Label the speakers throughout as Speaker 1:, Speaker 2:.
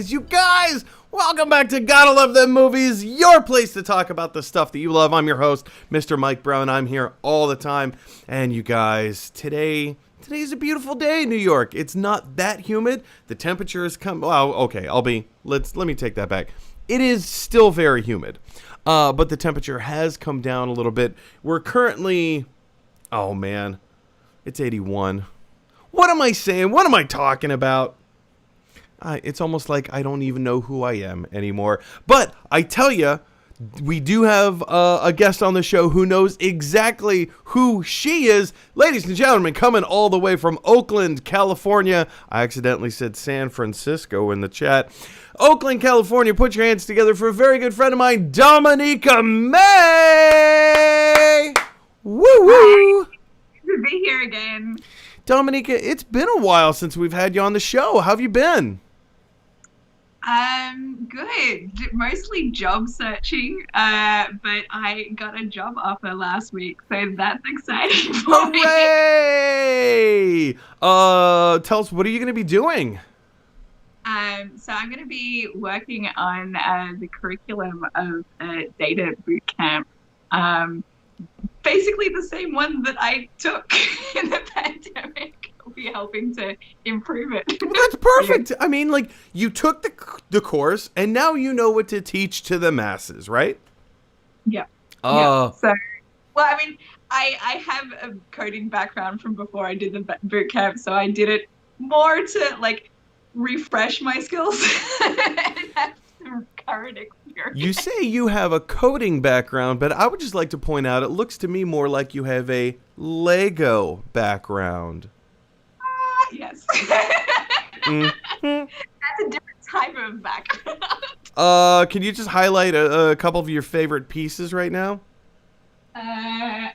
Speaker 1: You guys, welcome back to Gotta Love Them Movies, your place to talk about the stuff that you love. I'm your host, Mr. Mike Brown. I'm here all the time. And you guys, today's a beautiful day in New York. It's not that humid. The temperature has come, well, okay, let me take that back. It is still very humid, but the temperature has come down a little bit. We're currently, oh man, it's 81. What am I saying? What am I talking about? It's almost like I don't even know who I am anymore. But I tell you, we do have a guest on the show who knows exactly who she is. Ladies and gentlemen, coming all the way from Oakland, California. I accidentally said San Francisco in the chat. Oakland, California, put your hands together for a very good friend of mine, Dominica May! Woo-woo!
Speaker 2: Good to be here again.
Speaker 1: Dominica, it's been a while since we've had you on the show. How have you been?
Speaker 2: Good. Mostly job searching, but I got a job offer last week, so that's exciting for me.
Speaker 1: Hooray! Tell us, what are you going to be doing?
Speaker 2: So I'm going to be working on the curriculum of a data boot camp. Basically the same one that I took in the pandemic. I'll be helping to improve it.
Speaker 1: Well, that's perfect. I mean, like, you took the course, and now you know what to teach to the masses, right?
Speaker 2: Yeah. Yeah. So, well, I mean, I have a coding background from before I did the boot camp, so I did it more to like refresh my skills and have some current experience.
Speaker 1: You say you have a coding background, but I would just like to point out, it looks to me more like you have a Lego background.
Speaker 2: Yes.
Speaker 1: Mm-hmm.
Speaker 2: That's a different type of background.
Speaker 1: Can you just highlight a couple of your favorite pieces right now?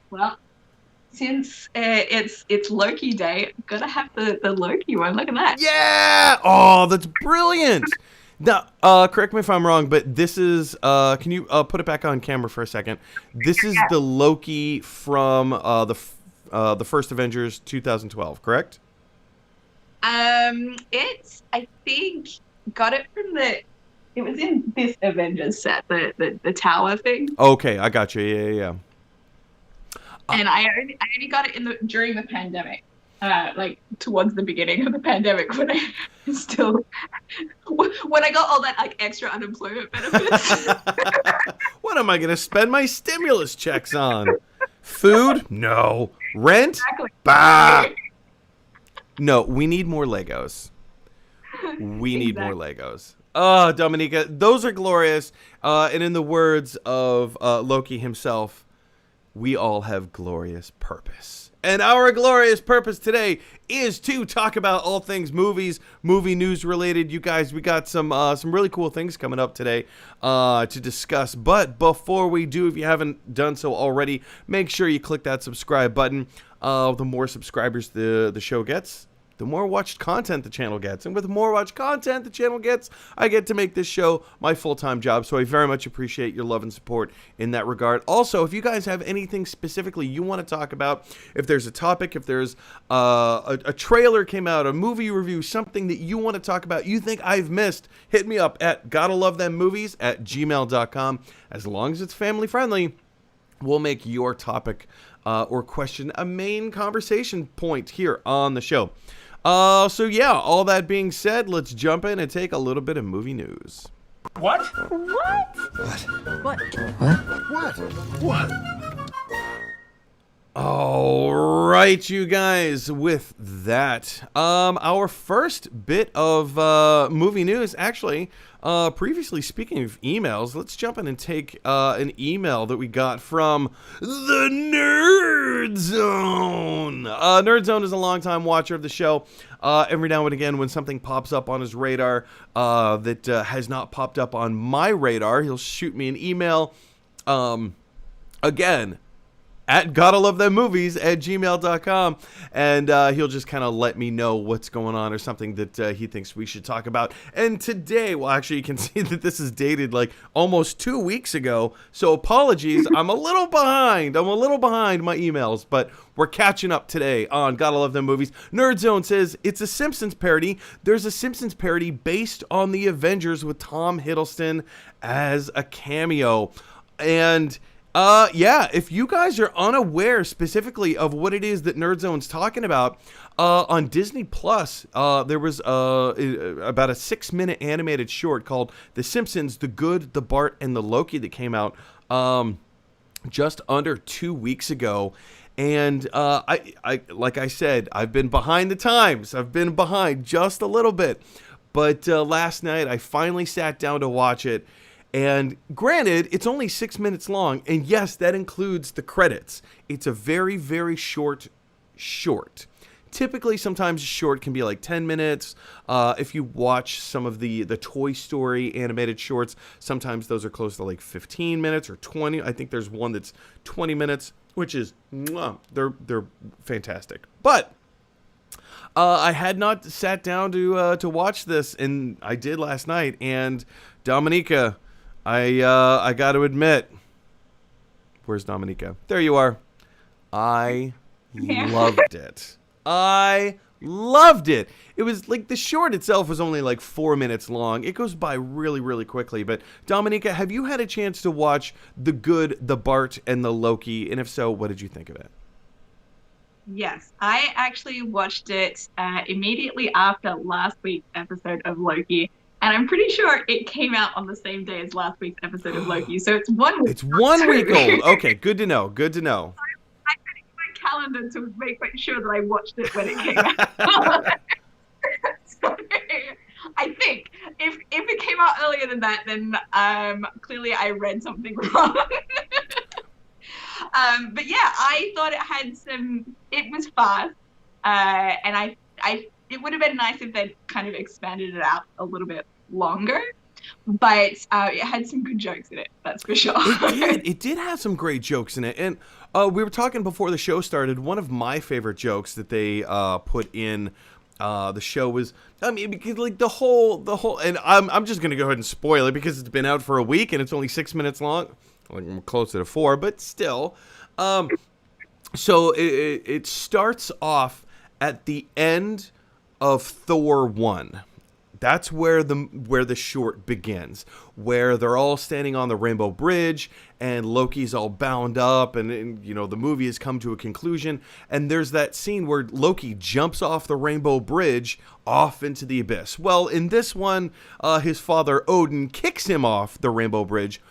Speaker 2: Well, since it's Loki Day, gotta have the Loki one. Look at that.
Speaker 1: Yeah! Oh, that's brilliant! Now, correct me if I'm wrong, but this is, can you put it back on camera for a second? This is the Loki from the first Avengers 2012, correct?
Speaker 2: It's, I think, got it from it was in this Avengers set, the tower thing.
Speaker 1: Okay, I got you. Yeah.
Speaker 2: And I only got it during the pandemic, like towards the beginning of the pandemic when I got all that like extra unemployment benefits.
Speaker 1: What am I gonna spend my stimulus checks on? Food? No. Rent?
Speaker 2: Exactly.
Speaker 1: Bah. No, we need more Legos. We need more Legos. Oh, Dominica, those are glorious. And in the words of Loki himself, we all have glorious purpose. And our glorious purpose today is to talk about all things movies, movie news related. You guys, we got some really cool things coming up today to discuss. But before we do, if you haven't done so already, make sure you click that subscribe button. The more subscribers the show gets, the more watched content the channel gets. And with more watched content the channel gets, I get to make this show my full-time job. So I very much appreciate your love and support in that regard. Also, if you guys have anything specifically you want to talk about, if there's a topic, if there's a trailer came out, a movie review, something that you want to talk about, you think I've missed, hit me up at gottalovethemmovies@gmail.com. As long as it's family friendly, we'll make your topic or question a main conversation point here on the show. So yeah, all that being said, let's jump in and take a little bit of movie news.
Speaker 3: What?
Speaker 4: What?
Speaker 3: What?
Speaker 4: What?
Speaker 1: All right, you guys, with that, our first bit of movie news, actually, previously speaking of emails, let's jump in and take an email that we got from the Nerd Zone. Nerd Zone is a longtime watcher of the show. Every now and again, when something pops up on his radar that has not popped up on my radar, he'll shoot me an email. Again, at gottalovethemmovies@gmail.com, and he'll just kind of let me know what's going on or something that he thinks we should talk about. And today, well, actually, you can see that this is dated like almost 2 weeks ago, so apologies. I'm a little behind my emails, but we're catching up today on Gotta Love Them Movies. Nerd Zone says it's a Simpsons parody. There's a Simpsons parody based on the Avengers with Tom Hiddleston as a cameo, and yeah, if you guys are unaware specifically of what it is that Nerd Zone's talking about, on Disney Plus, there was about a 6-minute animated short called The Simpsons, The Good, The Bart, and The Loki that came out just under 2 weeks ago. And I like I said, I've been behind the times. I've been behind just a little bit. But last night, I finally sat down to watch it. And granted, it's only 6 minutes long, and yes, that includes the credits. It's a very, very short. Typically, sometimes a short can be like 10 minutes. If you watch some of the Toy Story animated shorts, sometimes those are close to like 15 minutes or 20. I think there's one that's 20 minutes, which is, they're fantastic. But I had not sat down to watch this, and I did last night. And Dominica, I got to admit, where's Dominica? There you are. I loved it. I loved it. It was like the short itself was only like 4 minutes long. It goes by really, really quickly. But Dominica, have you had a chance to watch The Good, The Bart, and The Loki? And if so, what did you think of it?
Speaker 2: Yes, I actually watched it immediately after last week's episode of Loki, and I'm pretty sure it came out on the same day as last week's episode of Loki. So it's 1 week.
Speaker 1: It's 1 week
Speaker 2: too.
Speaker 1: old. Okay, good to know. Good to know.
Speaker 2: I put it in my calendar to make sure that I watched it when it came out. So, I think if it came out earlier than that, then clearly I read something wrong. But yeah, I thought it had some. It was fast, and it would have been nice if they'd kind of expanded it out a little bit longer. But it had some good jokes in it, that's for sure.
Speaker 1: It did have some great jokes in it, and we were talking before the show started. One of my favorite jokes that they put in the show was, I mean, because like the whole, and I'm just gonna go ahead and spoil it because it's been out for a week and it's only 6 minutes long. Like I'm closer to 4, but still. So it starts off at the end of Thor 1. That's where the short begins, where they're all standing on the Rainbow Bridge and Loki's all bound up and you know the movie has come to a conclusion, and there's that scene where Loki jumps off the Rainbow Bridge off into the abyss. Well, in this one, his father Odin kicks him off the Rainbow Bridge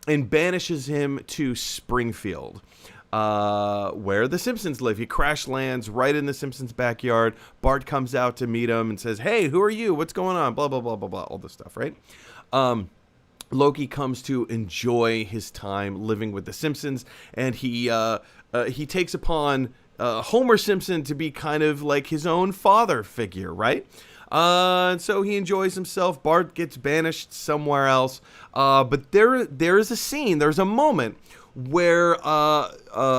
Speaker 1: and banishes him to Springfield, where the Simpsons live. He crash lands right in the Simpsons' backyard. Bart comes out to meet him and says, "Hey, who are you? What's going on?" Blah, blah, blah, blah, blah, all this stuff, right? Loki comes to enjoy his time living with the Simpsons, and he takes upon Homer Simpson to be kind of like his own father figure, right? And so he enjoys himself. Bart gets banished somewhere else. But there is a scene, there's a moment where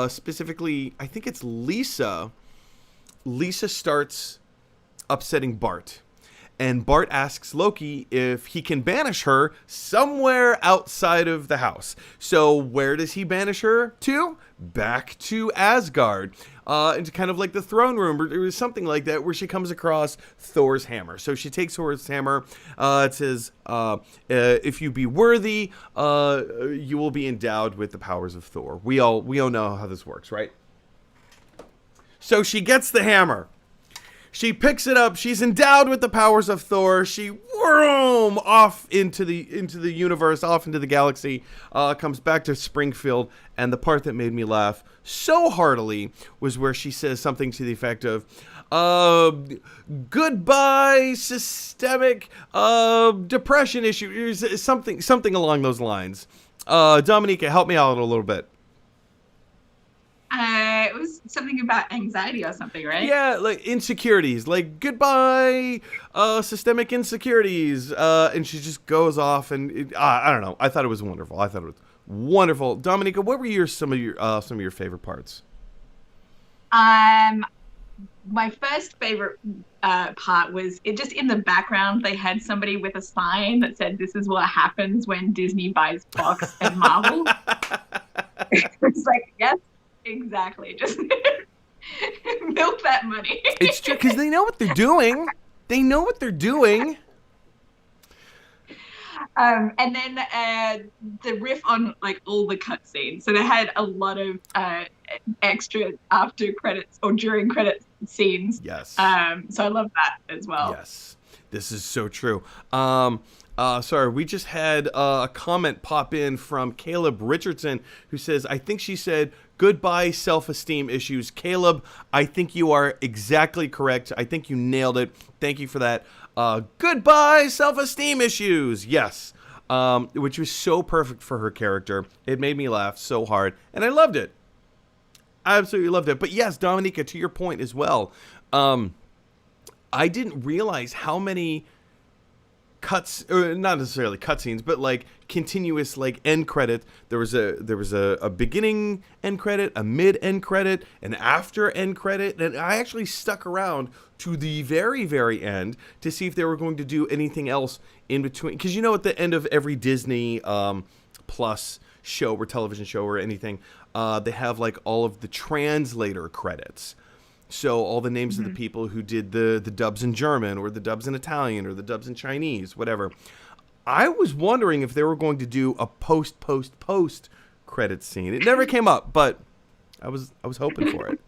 Speaker 1: specifically, I think it's Lisa starts upsetting Bart. And Bart asks Loki if he can banish her somewhere outside of the house. So where does he banish her to? Back to Asgard. Into kind of like the throne room or something like that, where she comes across Thor's hammer. So she takes Thor's hammer. It says, if you be worthy, you will be endowed with the powers of Thor. We all know how this works, right? So she gets the hammer. She picks it up. She's endowed with the powers of Thor. She whirl off into the universe, off into the galaxy. Comes back to Springfield, and the part that made me laugh so heartily was where she says something to the effect of, "Goodbye, systemic depression issues," something along those lines. Dominica, help me out a little bit.
Speaker 2: It was something about anxiety or something, right?
Speaker 1: Yeah, like insecurities, like goodbye, systemic insecurities, and she just goes off, and I don't know. I thought it was wonderful. Dominica, what were some of your favorite parts?
Speaker 2: My first favorite part was it just in the background. They had somebody with a sign that said, "This is what happens when Disney buys Fox and Marvel." It's like, yes. Exactly. Just milk that money.
Speaker 1: It's true, because they know what they're doing.
Speaker 2: And then the riff on like all the cutscenes. So they had a lot of extra after credits or during credits scenes.
Speaker 1: Yes.
Speaker 2: So I love that as well.
Speaker 1: Yes. This is so true. Sorry, we just had a comment pop in from Caleb Richardson, who says, I think she said, "Goodbye, self-esteem issues." Caleb, I think you are exactly correct. I think you nailed it. Thank you for that. Goodbye, self-esteem issues. Yes. Which was so perfect for her character. It made me laugh so hard, and I loved it. I absolutely loved it. But yes, Dominica, to your point as well, I didn't realize how many cuts, or not necessarily cutscenes, but like continuous like end credit. There was a beginning end credit, a mid end credit, an after end credit, and I actually stuck around to the very, very end to see if they were going to do anything else in between. Because you know, at the end of every Disney Plus show or television show or anything, they have like all of the translator credits. So all the names of the people who did the dubs in German or the dubs in Italian or the dubs in Chinese, whatever. I was wondering if they were going to do a post credit scene. It never came up, but I was hoping for it.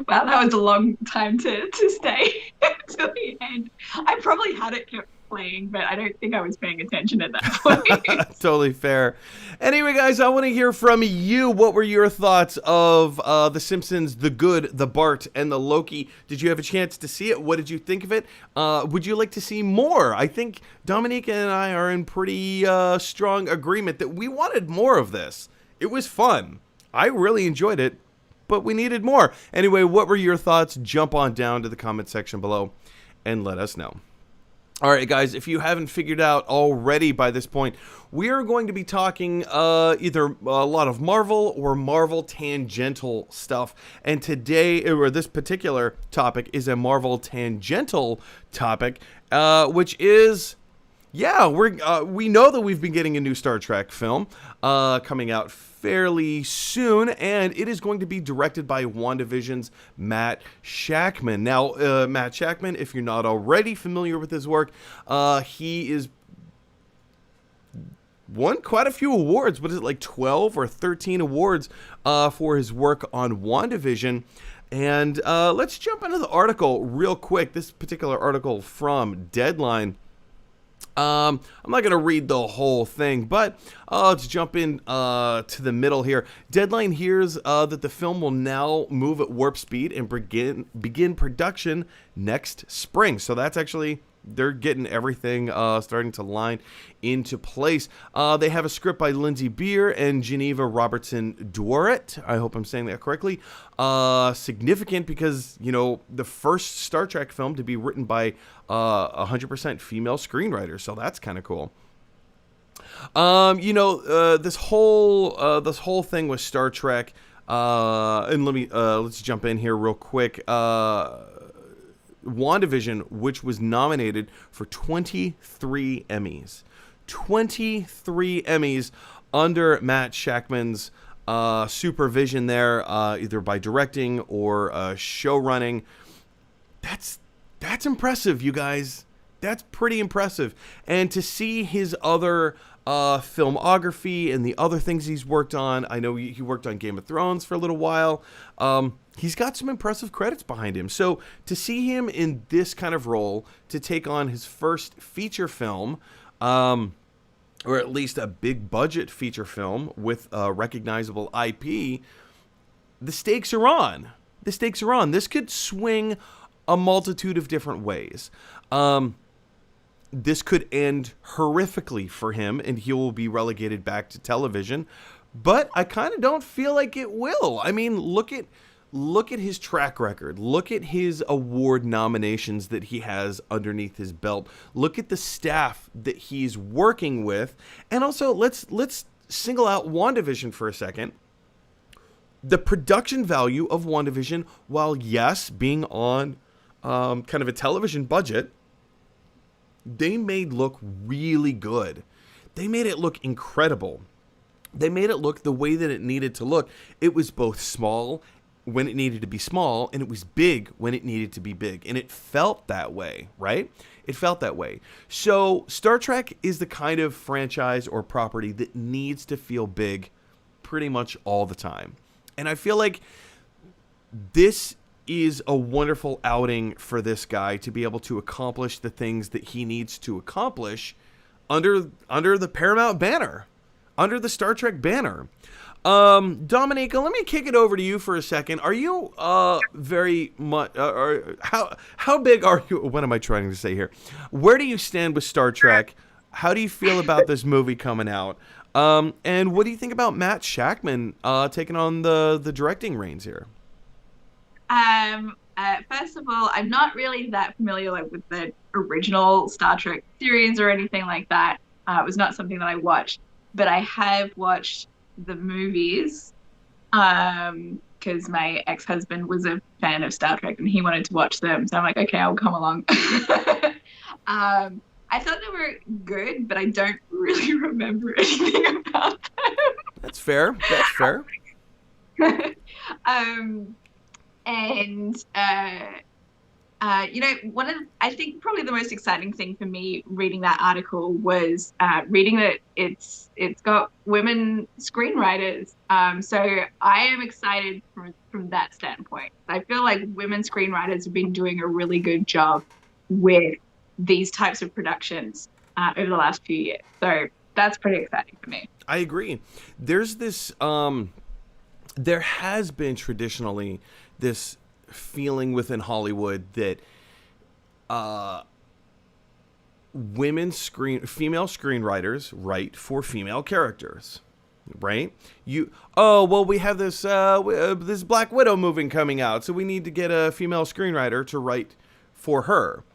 Speaker 2: Wow, that was a long time to stay till the end. I probably had it kept playing, but I don't think I was paying attention at that point.
Speaker 1: Totally fair. Anyway, guys, I want to hear from you. What were your thoughts of The Simpsons, The Good, The Bart, and The Loki? Did you have a chance to see it? What did you think of it? Would you like to see more? I think Dominique and I are in pretty strong agreement that we wanted more of this. It was fun. I really enjoyed it, but we needed more. Anyway, what were your thoughts? Jump on down to the comment section below and let us know. All right, guys, if you haven't figured out already by this point, we are going to be talking either a lot of Marvel or Marvel tangential stuff. And today, or this particular topic, is a Marvel tangential topic, which is... Yeah, we know that we've been getting a new Star Trek film coming out fairly soon, and it is going to be directed by WandaVision's Matt Shakman. Now, Matt Shakman, if you're not already familiar with his work, he is won quite a few awards. What is it, like 12 or 13 awards for his work on WandaVision? And let's jump into the article real quick. This particular article from Deadline. I'm not going to read the whole thing, but let's jump in to the middle here. Deadline hears that the film will now move at warp speed and begin production next spring. So that's actually... They're getting everything starting to line into place. They have a script by Lindsay Beer and Geneva Robertson Dworet. I hope I'm saying that correctly. Significant because, you know, the first Star Trek film to be written by 100% female screenwriter. So that's kind of cool. You know, this whole thing with Star Trek. And let's jump in here real quick. WandaVision, which was nominated for 23 Emmys. 23 Emmys under Matt Shakman's supervision there, either by directing or show running. That's impressive, you guys. That's pretty impressive. And to see his other filmography and the other things he's worked on, I know he worked on Game of Thrones for a little while. He's got some impressive credits behind him. So to see him in this kind of role, to take on his first feature film, or at least a big budget feature film with recognizable IP, the stakes are on. The stakes are on. This could swing a multitude of different ways. This could end horrifically for him, and he will be relegated back to television. But I kind of don't feel like it will. I mean, look at his track record. Look at his award nominations that he has underneath his belt. Look at the staff that he's working with. And also, let's single out WandaVision for a second. The production value of WandaVision, while yes, being on kind of a television budget, they made look really good. They made it look incredible. They made it look the way that it needed to look. It was both small when it needed to be small, and it was big when it needed to be big. And it felt that way, right? It felt that way. So Star Trek is the kind of franchise or property that needs to feel big pretty much all the time. And I feel like this is a wonderful outing for this guy to be able to accomplish the things that he needs to accomplish under the Paramount banner, under the Star Trek banner. Dominica, let me kick it over to you for a second. Are you very much how big are you? What am I trying to say here? Where do you stand with Star Trek? How do you feel about this movie coming out? And what do you think about Matt Shakman taking on the directing reins here?
Speaker 2: First of all, I'm not really that familiar with the original Star Trek series or anything like that. It was not something that I watched, but I have watched the movies because my ex-husband was a fan of Star Trek and he wanted to watch them. So I'm like, okay, I'll come along. I thought they were good, but I don't really remember anything about them.
Speaker 1: That's fair. That's fair.
Speaker 2: And I think probably the most exciting thing for me reading that article was reading that it's got women screenwriters. So I am excited from that standpoint. I feel like women screenwriters have been doing a really good job with these types of productions over the last few years. So that's pretty exciting for me.
Speaker 1: I agree. There's this, there has been traditionally this feeling within Hollywood that female screenwriters write for female characters, right? We have this this Black Widow movie coming out, so we need to get a female screenwriter to write for her.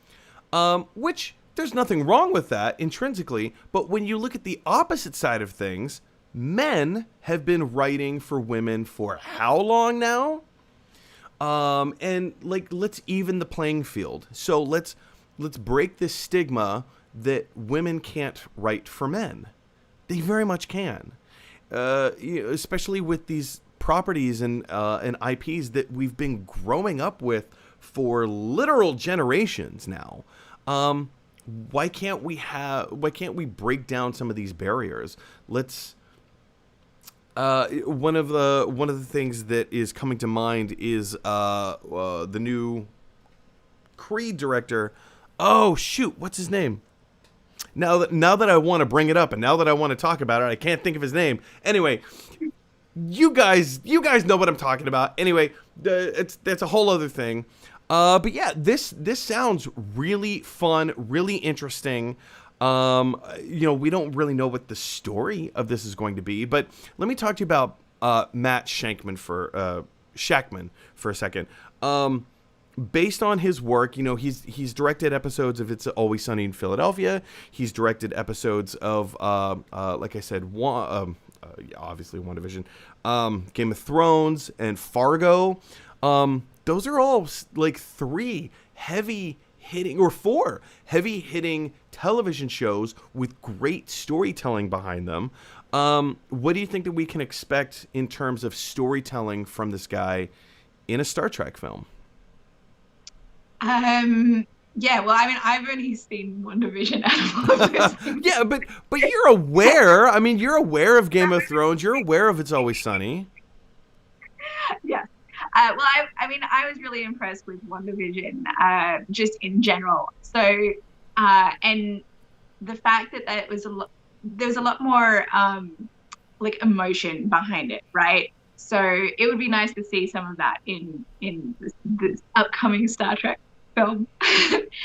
Speaker 1: Which there's nothing wrong with that intrinsically, but when you look at the opposite side of things, men have been writing for women for how long now? And like, let's even the playing field. So let's break this stigma that women can't write for men. They very much can, especially with these properties and IPs that we've been growing up with for literal generations now. Why can't we break down some of these barriers? Let's. One of the things that is coming to mind is the new Creed director. Oh shoot, what's his name? Now that I want to bring it up and now that I want to talk about it, I can't think of his name. Anyway, you guys know what I'm talking about. Anyway, that's a whole other thing. But yeah, this sounds really fun, really interesting. We don't really know what the story of this is going to be, but let me talk to you about Matt Shakman for a second. Based on his work, he's directed episodes of It's Always Sunny in Philadelphia. He's directed episodes of, like I said, obviously WandaVision, Game of Thrones, and Fargo. Those are all like four heavy hitting television shows with great storytelling behind them. What do you think that we can expect in terms of storytelling from this guy in a Star Trek film?
Speaker 2: Yeah, well, I mean, I've only seen WandaVision out.
Speaker 1: Yeah, but you're aware. I mean, you're aware of Game of Thrones. You're aware of It's Always Sunny.
Speaker 2: Yeah. Well, I was really impressed with WandaVision, just in general. So, and the fact that there was a lot more, like emotion behind it, right? So it would be nice to see some of that in this upcoming Star Trek film.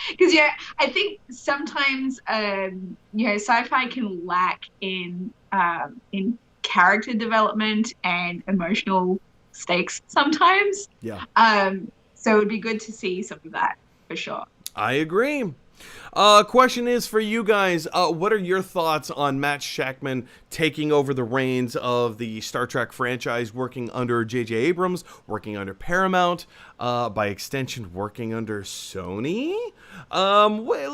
Speaker 2: Because I think sometimes sci-fi can lack in character development and emotional stakes sometimes.
Speaker 1: Yeah.
Speaker 2: So it would be good to see some of that for sure.
Speaker 1: I agree. Question is for you guys. What are your thoughts on Matt Shakman taking over the reins of the Star Trek franchise, working under J.J. Abrams, working under Paramount, by extension, working under Sony? Where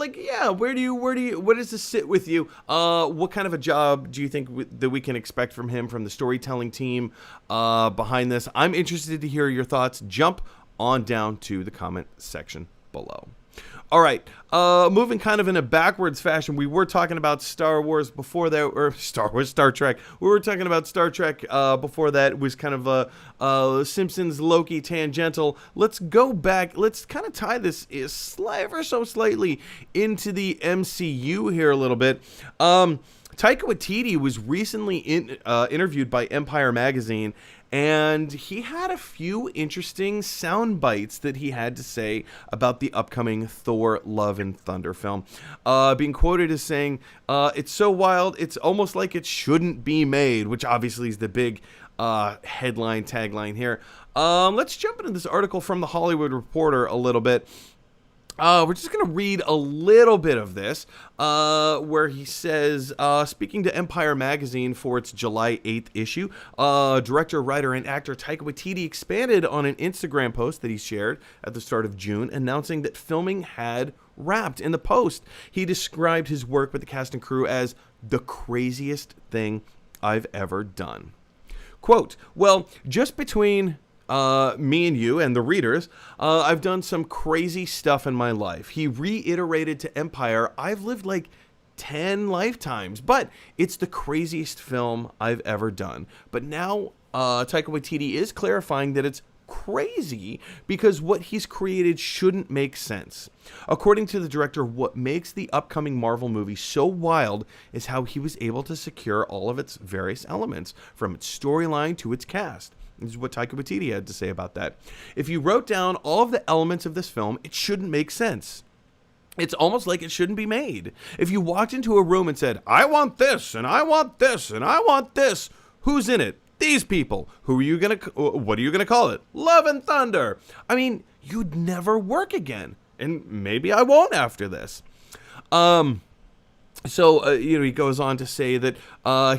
Speaker 1: does this sit with you? What kind of a job do you think that we can expect from him, from the storytelling team behind this? I'm interested to hear your thoughts. Jump on down to the comment section below. All right, moving kind of in a backwards fashion, we were talking about Star Wars before that, or Star Trek. We were talking about Star Trek before that. It was kind of a Simpsons, Loki tangential. Let's go back. Let's kind of tie this ever so slightly into the MCU here a little bit. Taika Waititi was recently interviewed by Empire Magazine, and he had a few interesting sound bites that he had to say about the upcoming Thor Love and Thunder film. Being quoted as saying, it's so wild, it's almost like it shouldn't be made, which obviously is the big tagline here. Let's jump into this article from The Hollywood Reporter a little bit. We're just going to read a little bit of this, where he says, speaking to Empire Magazine for its July 8th issue, director, writer, and actor Taika Waititi expanded on an Instagram post that he shared at the start of June, announcing that filming had wrapped. In the post, he described his work with the cast and crew as the craziest thing I've ever done. Quote, well, just between me and you and the readers, I've done some crazy stuff in my life. He reiterated to Empire, I've lived like 10 lifetimes, but it's the craziest film I've ever done. But now Taika Waititi is clarifying that it's crazy because what he's created shouldn't make sense. According to the director, what makes the upcoming Marvel movie so wild is how he was able to secure all of its various elements, from its storyline to its cast. This is what Taika Waititi had to say about that. If you wrote down all of the elements of this film, it shouldn't make sense. It's almost like it shouldn't be made. If you walked into a room and said, I want this, and I want this, and I want this, who's in it? These people. What are you gonna call it? Love and Thunder. I mean, you'd never work again. And maybe I won't after this. So, he goes on to say that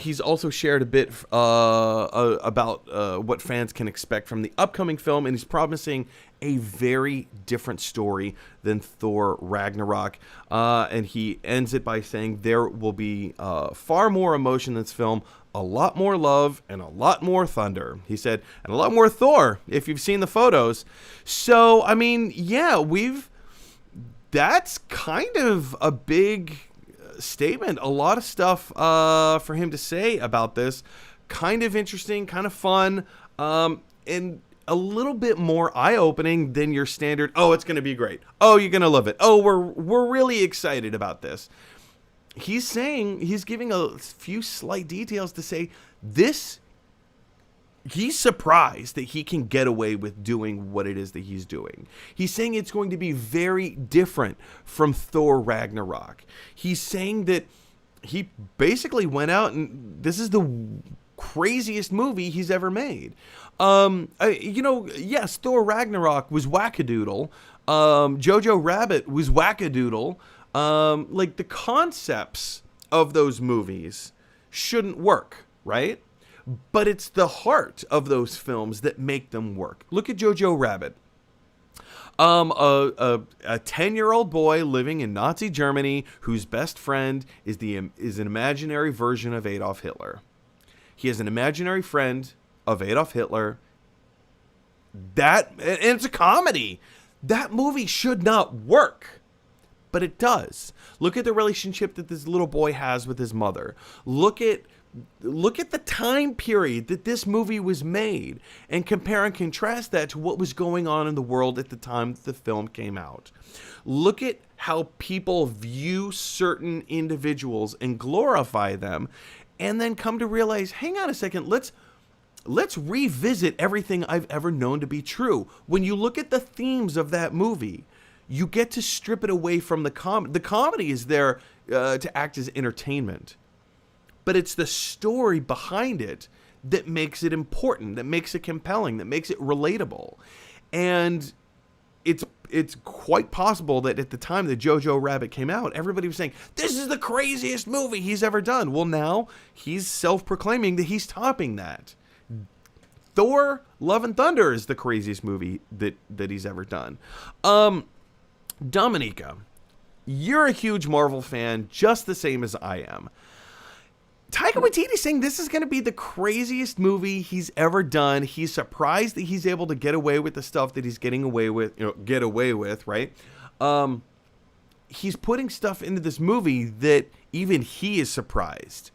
Speaker 1: he's also shared a bit about what fans can expect from the upcoming film, and he's promising a very different story than Thor Ragnarok. And he ends it by saying there will be far more emotion in this film, a lot more love, and a lot more thunder. He said, and a lot more Thor, if you've seen the photos. So, I mean, yeah, that's kind of a big statement. A lot of stuff for him to say about this. Kind of interesting, kind of fun, and a little bit more eye-opening than your standard, oh, it's going to be great. Oh, you're going to love it. Oh, we're really excited about this. He's giving a few slight details to say this. He's surprised that he can get away with doing what it is that he's doing. He's saying it's going to be very different from Thor Ragnarok. He's saying that he basically went out and this is the craziest movie he's ever made. Yes, Thor Ragnarok was wackadoodle. Jojo Rabbit was wackadoodle. Like the concepts of those movies shouldn't work, right? But it's the heart of those films that make them work. Look at Jojo Rabbit. A 10-year-old boy living in Nazi Germany whose best friend is an imaginary version of Adolf Hitler. He has an imaginary friend of Adolf Hitler. And it's a comedy. That movie should not work. But it does. Look at the relationship that this little boy has with his mother. Look at the time period that this movie was made and compare and contrast that to what was going on in the world at the time the film came out. Look at how people view certain individuals and glorify them, and then come to realize, hang on a second, let's revisit everything I've ever known to be true. When you look at the themes of that movie, you get to strip it away from the comedy. The comedy is there to act as entertainment. But it's the story behind it that makes it important, that makes it compelling, that makes it relatable. And it's quite possible that at the time that Jojo Rabbit came out, everybody was saying, this is the craziest movie he's ever done. Well, now he's self-proclaiming that he's topping that. Thor, Love and Thunder is the craziest movie that he's ever done. Dominica, you're a huge Marvel fan, just the same as I am. Taika Waititi saying this is going to be the craziest movie he's ever done. He's surprised that he's able to get away with the stuff that he's getting away with, right? He's putting stuff into this movie that even he is surprised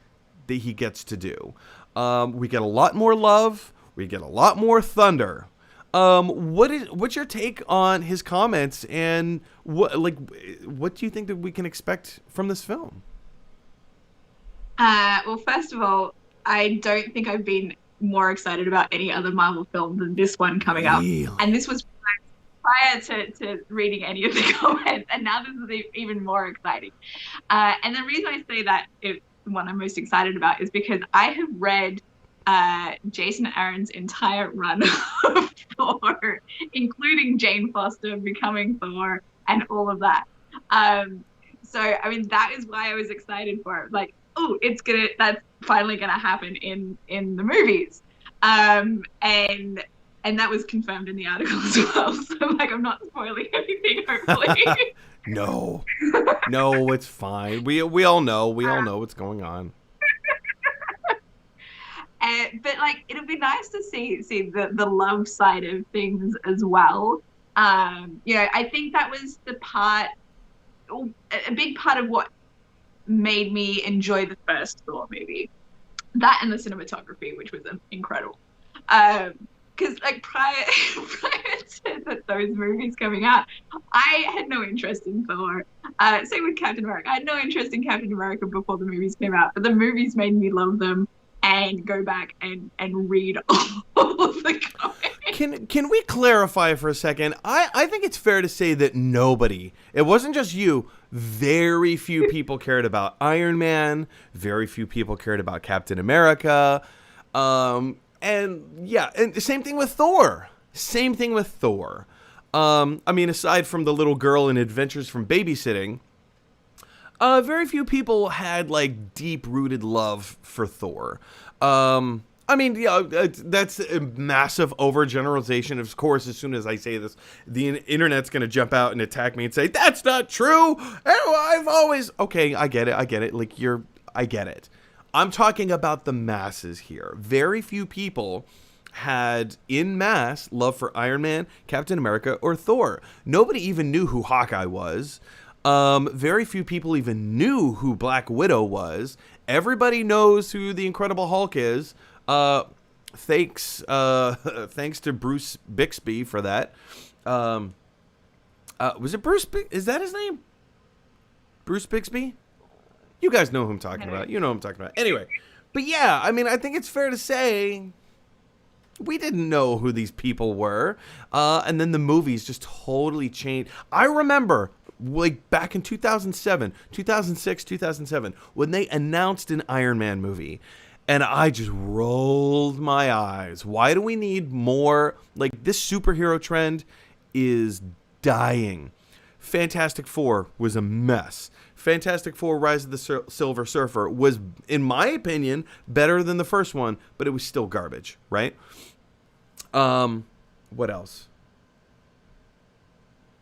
Speaker 1: that he gets to do. We get a lot more love. We get a lot more thunder. What's your take on his comments, and what do you think that we can expect from this film?
Speaker 2: Well, first of all, I don't think I've been more excited about any other Marvel film than this one coming up. And this was prior to reading any of the comments, and now this is even more exciting. And the reason I say that it's the one I'm most excited about is because I have read Jason Aaron's entire run of Thor, including Jane Foster becoming Thor and all of that. So, I mean, that is why I was excited for it. Like, oh, that's finally gonna happen in the movies. And that was confirmed in the article as well. So, like, I'm not spoiling anything, hopefully.
Speaker 1: No, it's fine. We all know what's going on.
Speaker 2: But like it'd be nice to see the love side of things as well. I think that was a big part of what made me enjoy the first Thor movie. That and the cinematography, which was incredible. Because like prior to those movies coming out, I had no interest in Thor. Same with Captain America. I had no interest in Captain America before the movies came out, but the movies made me love them and go back and read all of the comics.
Speaker 1: Can we clarify for a second? I think it's fair to say that it wasn't just you, very few people cared about Iron Man, very few people cared about Captain America, and the same thing with Thor. I mean, aside from the little girl in Adventures from Babysitting, very few people had like deep-rooted love for Thor. I mean, that's a massive overgeneralization. Of course, as soon as I say this, the internet's going to jump out and attack me and say, that's not true. I've always... Okay, I get it. Like, I get it. I'm talking about the masses here. Very few people had, in mass, love for Iron Man, Captain America, or Thor. Nobody even knew who Hawkeye was. Very few people even knew who Black Widow was. Everybody knows who the Incredible Hulk is. Thanks to Bruce Bixby for that. Was it Bruce? Is that his name? Bruce Bixby? You guys know who I'm talking about. You know who I'm talking about. Anyway, but yeah, I mean, I think it's fair to say we didn't know who these people were. And then the movies just totally changed. I remember, like, back in 2006, 2007, when they announced an Iron Man movie. And I just rolled my eyes. Why do we need more? Like, this superhero trend is dying. Fantastic Four was a mess. Fantastic Four Rise of the Silver Surfer was, in my opinion, better than the first one, but it was still garbage, right? What else?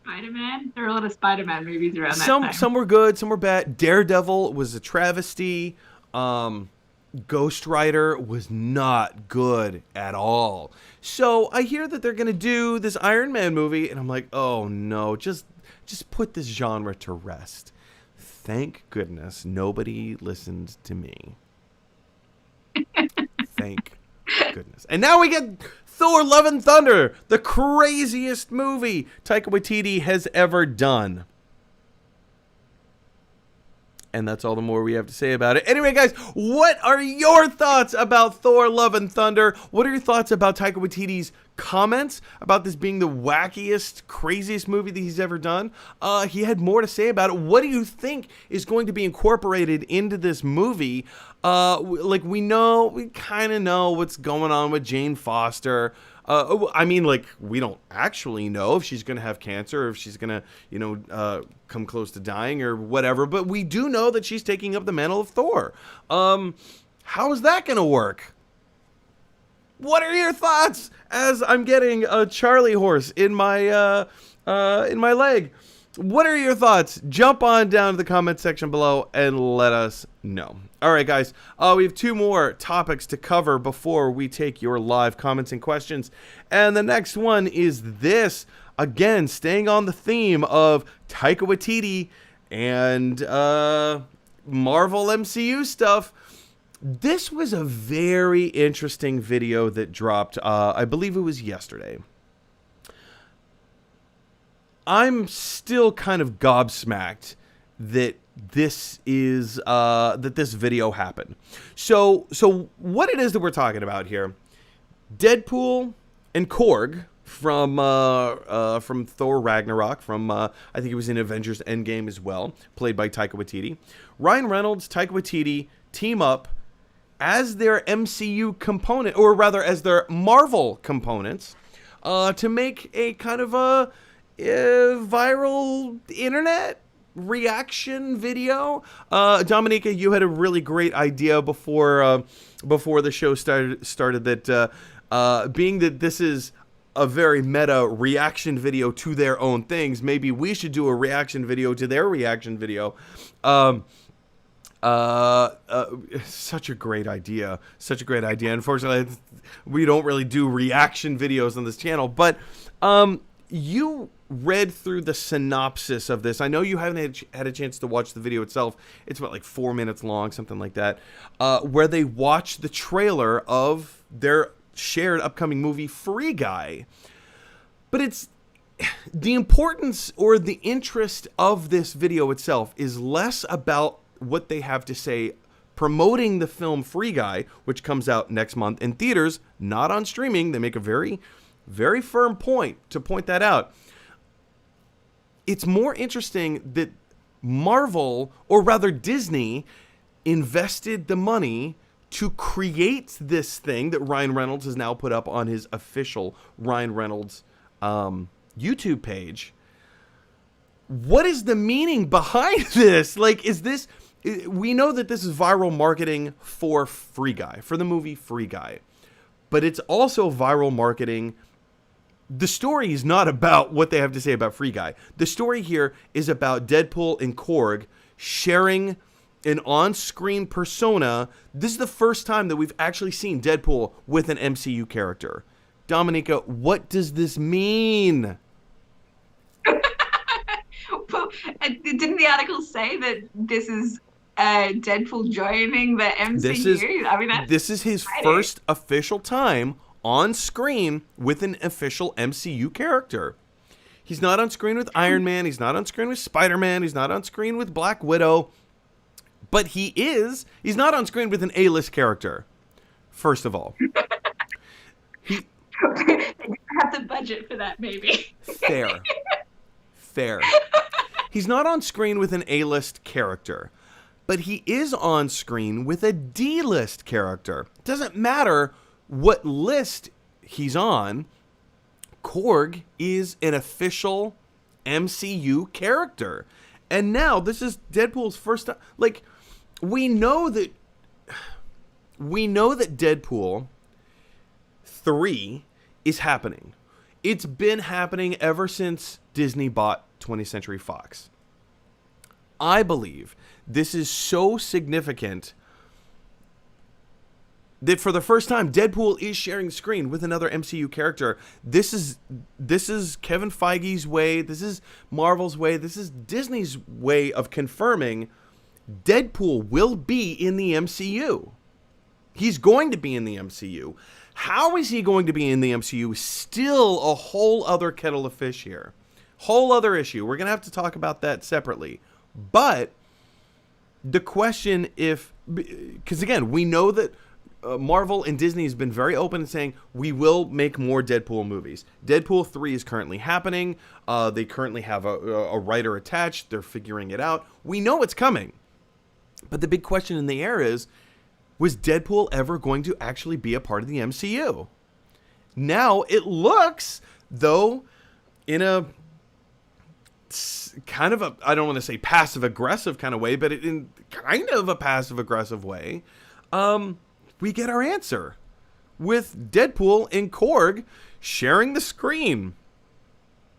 Speaker 2: Spider-Man? There were a lot of Spider-Man movies around that time.
Speaker 1: Some were good, some were bad. Daredevil was a travesty. Ghost Rider was not good at all. So I hear that they're going to do this Iron Man movie, and I'm like, oh no, just put this genre to rest. Thank goodness nobody listened to me. Thank goodness. And now we get Thor Love and Thunder, the craziest movie Taika Waititi has ever done. And that's all the more we have to say about it. Anyway, guys, what are your thoughts about Thor Love and Thunder? What are your thoughts about Taika Waititi's comments about this being the wackiest, craziest movie that he's ever done? He had more to say about it. What do you think is going to be incorporated into this movie? We kind of know what's going on with Jane Foster. I mean, like, we don't actually know if she's going to have cancer or if she's going to, come close to dying or whatever. But we do know that she's taking up the mantle of Thor. How is that going to work? What are your thoughts as I'm getting a Charlie horse in my leg? What are your thoughts? Jump on down to the comment section below and let us know. All right, guys, we have two more topics to cover before we take your live comments and questions. And the next one is this. Again, staying on the theme of Taika Waititi and Marvel MCU stuff. This was a very interesting video that dropped, I believe it was yesterday. I'm still kind of gobsmacked that this video happened. So what it is that we're talking about here, Deadpool and Korg from Thor Ragnarok, from I think it was in Avengers Endgame as well, played by Taika Waititi. Ryan Reynolds, Taika Waititi team up as their MCU component, or rather as their Marvel components, to make a kind of a viral internet reaction video. Dominica, you had a really great idea before the show started that being that this is a very meta reaction video to their own things, maybe we should do a reaction video to their reaction video. Such a great idea. Such a great idea. Unfortunately, we don't really do reaction videos on this channel, but you read through the synopsis of this. I know you haven't had a chance to watch the video itself. It's about like 4 minutes long, something like that, where they watch the trailer of their shared upcoming movie, Free Guy. But it's the importance or the interest of this video itself is less about what they have to say promoting the film Free Guy, which comes out next month in theaters, not on streaming. They make a very, very firm point to point that out. It's more interesting that Marvel, or rather Disney, invested the money to create this thing that Ryan Reynolds has now put up on his official Ryan Reynolds YouTube page. What is the meaning behind this? Like, is this... We know that this is viral marketing for Free Guy, for the movie Free Guy. But it's also viral marketing. The story is not about what they have to say about Free Guy. The story here is about Deadpool and Korg sharing an on-screen persona. This is the first time that we've actually seen Deadpool with an MCU character. Dominica, what does this mean?
Speaker 2: Well, didn't the article say that this is Deadpool joining the MCU?
Speaker 1: This is his first official time on screen with an official MCU character. He's not on screen with Iron Man. He's not on screen with Spider-Man. He's not on screen with Black Widow. But he's not on screen with an A-list character, first of all.
Speaker 2: They didn't have the budget for that, maybe.
Speaker 1: Fair. He's not on screen with an A-list character, but he is on screen with a D-list character. It doesn't matter what list he's on. Korg is an official MCU character. And now this is Deadpool's first time. Like, we know that Deadpool 3 is happening. It's been happening ever since Disney bought 20th Century Fox. I believe this is so significant that for the first time, Deadpool is sharing screen with another MCU character. This is Kevin Feige's way. This is Marvel's way. This is Disney's way of confirming Deadpool will be in the MCU. He's going to be in the MCU. How is he going to be in the MCU? Still a whole other kettle of fish here. Whole other issue. We're going to have to talk about that separately. But the question because again, we know that Marvel and Disney has been very open in saying we will make more Deadpool movies. Deadpool 3 is currently happening. They currently have a writer attached. They're figuring it out. We know it's coming. But the big question in the air is, was Deadpool ever going to actually be a part of the MCU? Now it looks, though, in a kind of I don't want to say passive-aggressive kind of way, but in kind of a passive-aggressive way, we get our answer with Deadpool and Korg sharing the screen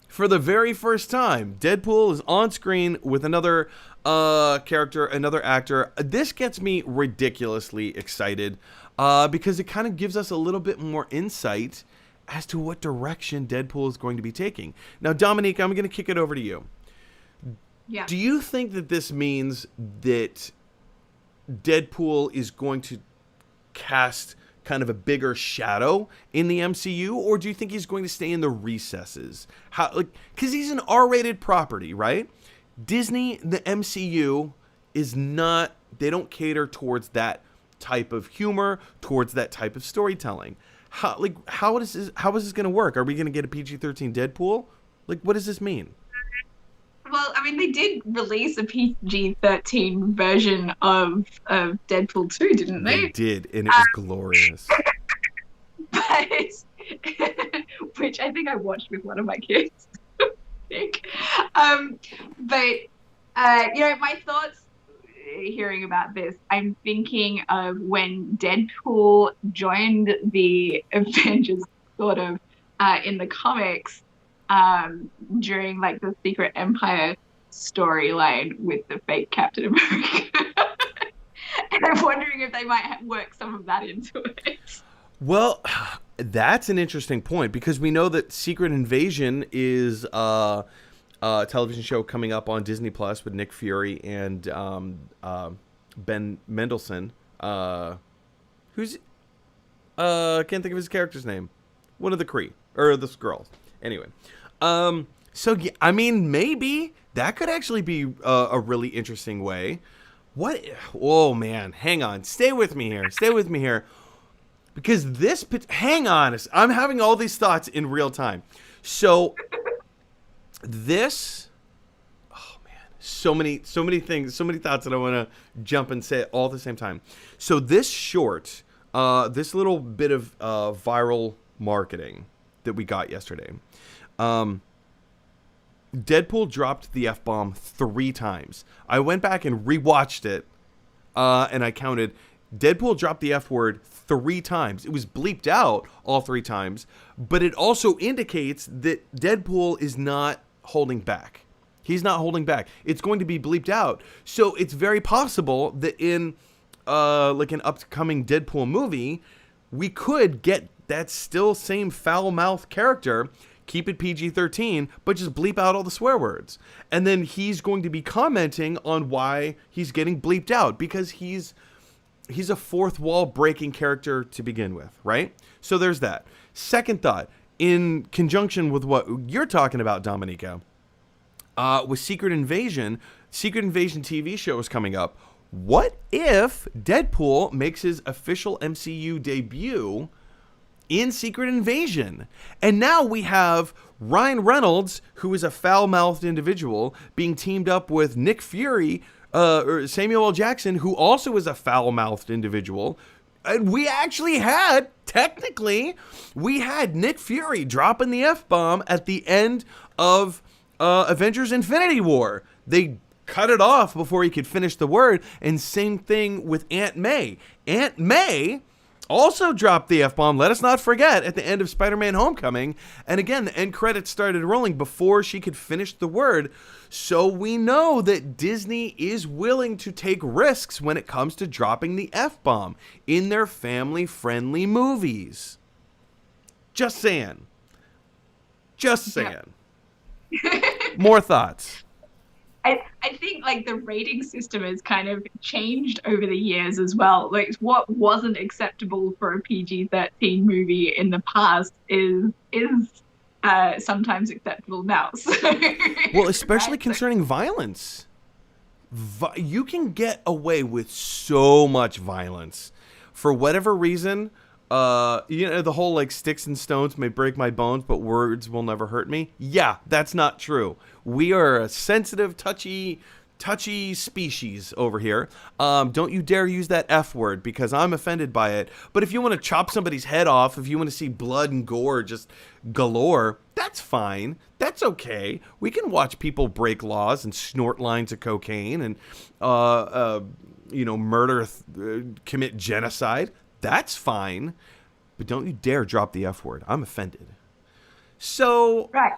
Speaker 1: for the very first time. Deadpool is on screen with another character, another actor. This gets me ridiculously excited because it kind of gives us a little bit more insight as to what direction Deadpool is going to be taking. Now, Dominique, I'm going to kick it over to you.
Speaker 2: Yeah.
Speaker 1: Do you think that this means that Deadpool is going to cast kind of a bigger shadow in the MCU, or do you think he's going to stay in the recesses? Because he's an R-rated property, right? Disney, the MCU, is not, they don't cater towards that type of humor, towards that type of storytelling. How is this going to work? Are we going to get a PG-13 Deadpool? Like, what does this mean?
Speaker 2: Well, I mean, they did release a PG-13 version of Deadpool 2, didn't they?
Speaker 1: They did, and it was glorious.
Speaker 2: But, which I think I watched with one of my kids. My thoughts hearing about this, I'm thinking of when Deadpool joined the Avengers, sort of, in the comics, during the Secret Empire storyline with the fake Captain America. might work some of that into it.
Speaker 1: Well, that's an interesting point because we know that Secret Invasion is a television show coming up on Disney Plus with Nick Fury and Ben Mendelsohn, who's can't think of his character's name. One of the Kree or the Skrulls. Anyway, so yeah, I mean, maybe that could actually be a really interesting way. What? Oh man, hang on, stay with me here, because hang on, I'm having all these thoughts in real time. So this. So many things, so many thoughts that I want to jump and say all at the same time. So this short, this little bit of viral marketing that we got yesterday, Deadpool dropped the F-bomb 3 times. I went back and rewatched it, and I counted. Deadpool dropped the F word 3 times. It was bleeped out all 3 times, but it also indicates that Deadpool is not holding back. He's not holding back. It's going to be bleeped out. So it's very possible that in like an upcoming Deadpool movie, we could get that still same foul-mouthed character, keep it PG-13, but just bleep out all the swear words. And then he's going to be commenting on why he's getting bleeped out, because he's a fourth wall breaking character to begin with, right? So there's that. Second thought, in conjunction with what you're talking about, Dominica, with Secret Invasion TV show is coming up. What if Deadpool makes his official MCU debut in Secret Invasion? And now we have Ryan Reynolds, who is a foul-mouthed individual, being teamed up with Nick Fury, or Samuel L. Jackson, who also is a foul-mouthed individual. And we actually had, technically, Nick Fury dropping the F-bomb at the end of Avengers Infinity War. They cut it off before he could finish the word, and same thing with Aunt May. Aunt May also dropped the F-bomb, let us not forget, at the end of Spider-Man Homecoming. And again, the end credits started rolling before she could finish the word. So we know that Disney is willing to take risks when it comes to dropping the F-bomb in their family-friendly movies. Just saying. More thoughts?
Speaker 2: I think like the rating system has kind of changed over the years as well. Like what wasn't acceptable for a PG-13 movie in the past is sometimes acceptable now. So,
Speaker 1: well, especially concerning violence. You can get away with so much violence for whatever reason. The whole like sticks and stones may break my bones, but words will never hurt me. Yeah, that's not true. We are a sensitive, touchy species over here. Don't you dare use that F word, because I'm offended by it. But if you want to chop somebody's head off, if you want to see blood and gore just galore, that's fine. That's okay. We can watch people break laws and snort lines of cocaine and, murder, commit genocide. That's fine, but don't you dare drop the F word. I'm offended. So
Speaker 2: right.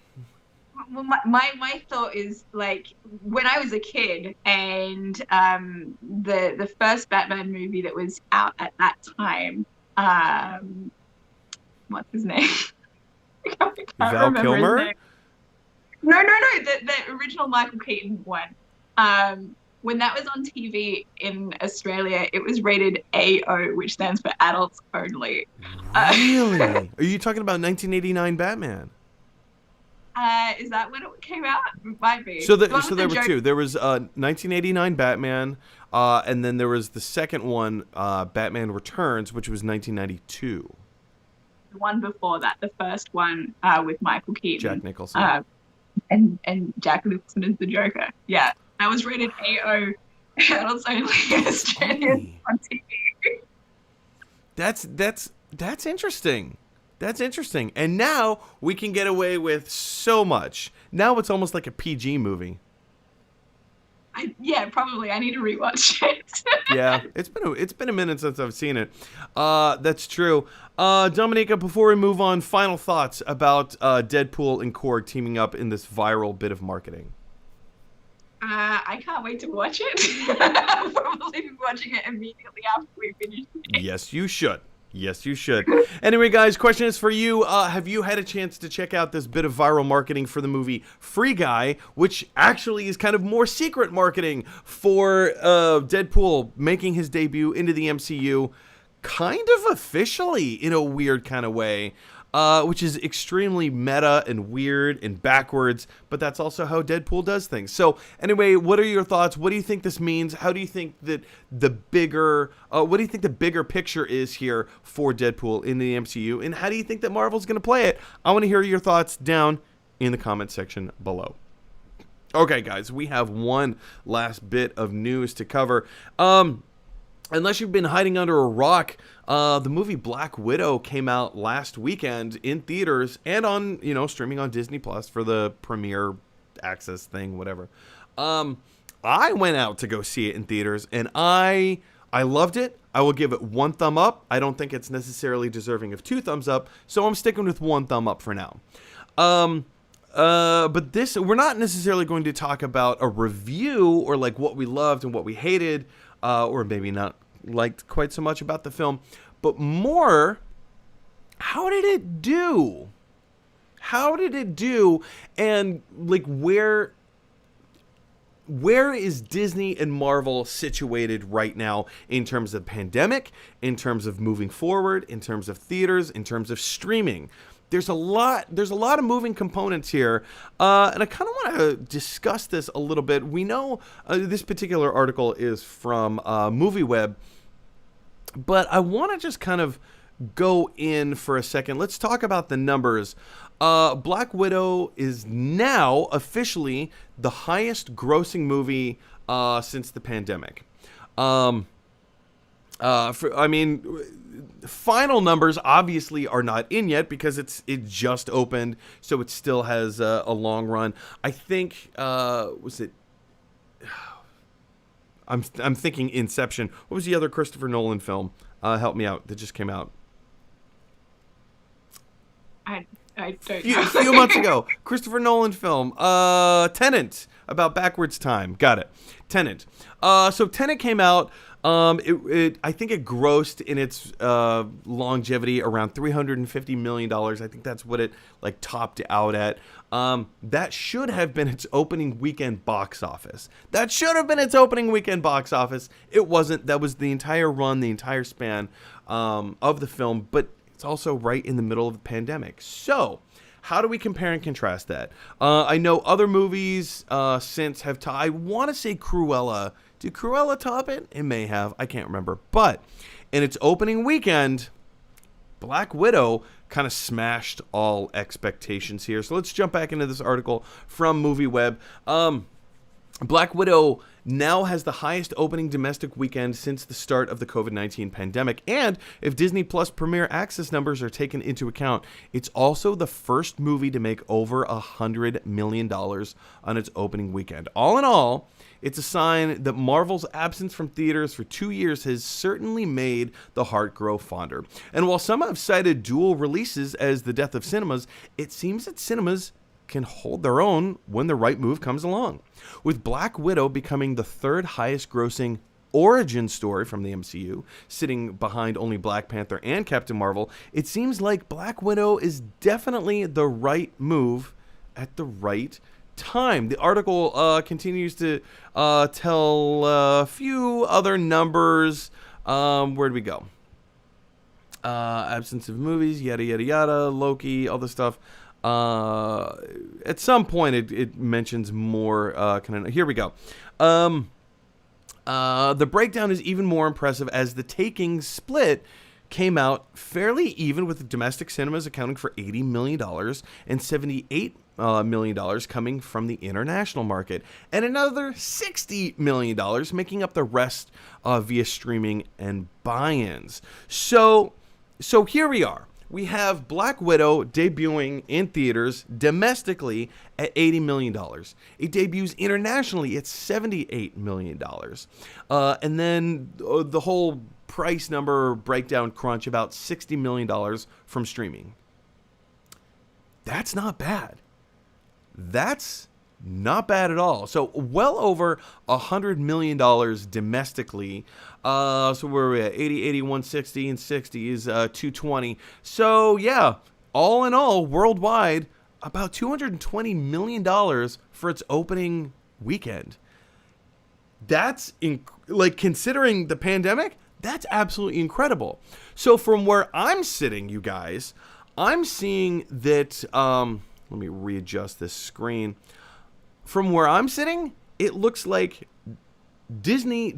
Speaker 2: Well, my thought is, like, when I was a kid and the first Batman movie that was out at that time, what's his name? I can't
Speaker 1: Val Kilmer?
Speaker 2: His name. No, the original Michael Keaton one. When that was on TV in Australia, it was rated AO, which stands for adults only.
Speaker 1: Really? Are you talking about 1989 Batman?
Speaker 2: Is that when it came out? It might be.
Speaker 1: So there were two. There was 1989 Batman, and then there was the second one, Batman Returns, which was 1992.
Speaker 2: The one before that, the first one with Michael Keaton.
Speaker 1: Jack Nicholson.
Speaker 2: And Jack Nicholson is the Joker. Yeah. That was rated AO, adults only, Australian on TV.
Speaker 1: That's interesting. That's interesting. And now we can get away with so much. Now it's almost like a PG movie.
Speaker 2: Yeah, probably. I need to rewatch it.
Speaker 1: Yeah, it's been a minute since I've seen it. That's true. Dominica, before we move on, final thoughts about Deadpool and Korg teaming up in this viral bit of marketing.
Speaker 2: I can't wait to watch it. I'll probably be watching it immediately after we finish it.
Speaker 1: Yes, you should. Yes, you should. Anyway, guys, question is for you. Have you had a chance to check out this bit of viral marketing for the movie Free Guy, which actually is kind of more secret marketing for Deadpool making his debut into the MCU kind of officially in a weird kind of way, which is extremely meta and weird and backwards, but that's also how Deadpool does things. So anyway, what are your thoughts? What do you think this means? How do you think that what do you think the bigger picture is here for Deadpool in the MCU? And how do you think that Marvel's going to play it? I want to hear your thoughts down in the comment section below. Okay, guys, we have one last bit of news to cover. Unless you've been hiding under a rock, the movie Black Widow came out last weekend in theaters and on, streaming on Disney Plus for the premiere access thing, whatever. I went out to go see it in theaters, and I loved it. I will give it 1 thumb up. I don't think it's necessarily deserving of 2 thumbs up, so I'm sticking with 1 thumb up for now. But we're not necessarily going to talk about a review or like what we loved and what we hated. Or maybe not liked quite so much about the film, but more, how did it do? How did it do? And like, where is Disney and Marvel situated right now in terms of pandemic, in terms of moving forward, in terms of theaters, in terms of streaming? There's a lot of moving components here, and I kind of want to discuss this a little bit. We know this particular article is from MovieWeb, but I want to just kind of go in for a second. Let's talk about the numbers. Black Widow is now officially the highest grossing movie since the pandemic. Final numbers obviously are not in yet because it just opened, so it still has a long run. I think I'm thinking Inception. What was the other Christopher Nolan film? Help me out. That just came out.
Speaker 2: I don't know.
Speaker 1: A few months ago, Christopher Nolan film. Tenet, about backwards time. Got it. Tenet. So Tenet came out. I think it grossed in its longevity around $350 million. I think that's what it topped out at. That should have been its opening weekend box office. It wasn't. That was the entire run, the entire span of the film, but it's also right in the middle of the pandemic. So how do we compare and contrast that? I know other movies since have I want to say Cruella. Did Cruella top it? It may have. I can't remember. But in its opening weekend, Black Widow kind of smashed all expectations here. So let's jump back into this article from MovieWeb. Black Widow now has the highest opening domestic weekend since the start of the COVID-19 pandemic. And if Disney Plus Premier Access numbers are taken into account, it's also the first movie to make over $100 million on its opening weekend. All in all, it's a sign that Marvel's absence from theaters for 2 years has certainly made the heart grow fonder. And while some have cited dual releases as the death of cinemas, it seems that cinemas can hold their own when the right move comes along. With Black Widow becoming the third highest grossing origin story from the MCU, sitting behind only Black Panther and Captain Marvel, it seems like Black Widow is definitely the right move at the right time. The article continues to tell a few other numbers. Where'd we go? Absence of movies, yada yada yada, Loki, all this stuff. At some point it mentions more here we go. The breakdown is even more impressive as the takings split came out fairly even, with the domestic cinemas accounting for $80 million and $78 million coming from the international market, and another $60 million making up the rest via streaming and buy-ins. So here we are. We have Black Widow debuting in theaters domestically at $80 million. It debuts internationally at $78 million. And then the whole price number breakdown crunch, about $60 million from streaming. That's not bad. That's Not bad at all. So well over $100 million domestically. So where are we at? 80, 81, 60, and 60 is 220. So yeah, all in all, worldwide, about $220 million for its opening weekend. That's, considering the pandemic, that's absolutely incredible. So from where I'm sitting, you guys, I'm seeing that, let me readjust this screen. From where I'm sitting, it looks like Disney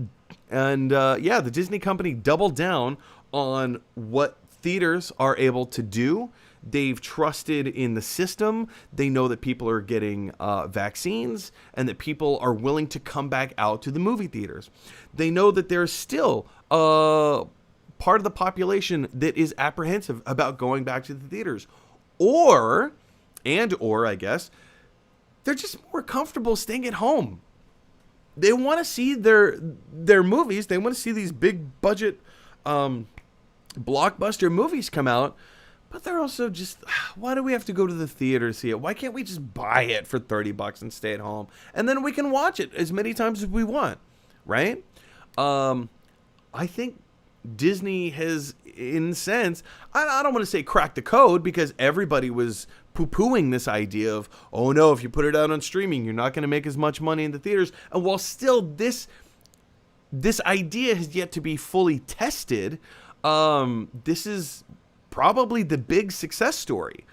Speaker 1: and, the Disney company doubled down on what theaters are able to do. They've trusted in the system. They know that people are getting vaccines and that people are willing to come back out to the movie theaters. They know that there's still a part of the population that is apprehensive about going back to the theaters. Or, I guess, they're just more comfortable staying at home. They want to see their movies. They want to see these big budget blockbuster movies come out. But they're also just, why do we have to go to the theater to see it? Why can't we just buy it for $30 and stay at home? And then we can watch it as many times as we want, right? I think Disney has, in a sense, I don't want to say cracked the code, because everybody was poo-pooing this idea of, oh no, if you put it out on streaming, you're not going to make as much money in the theaters. And while still this idea has yet to be fully tested, this is probably the big success story.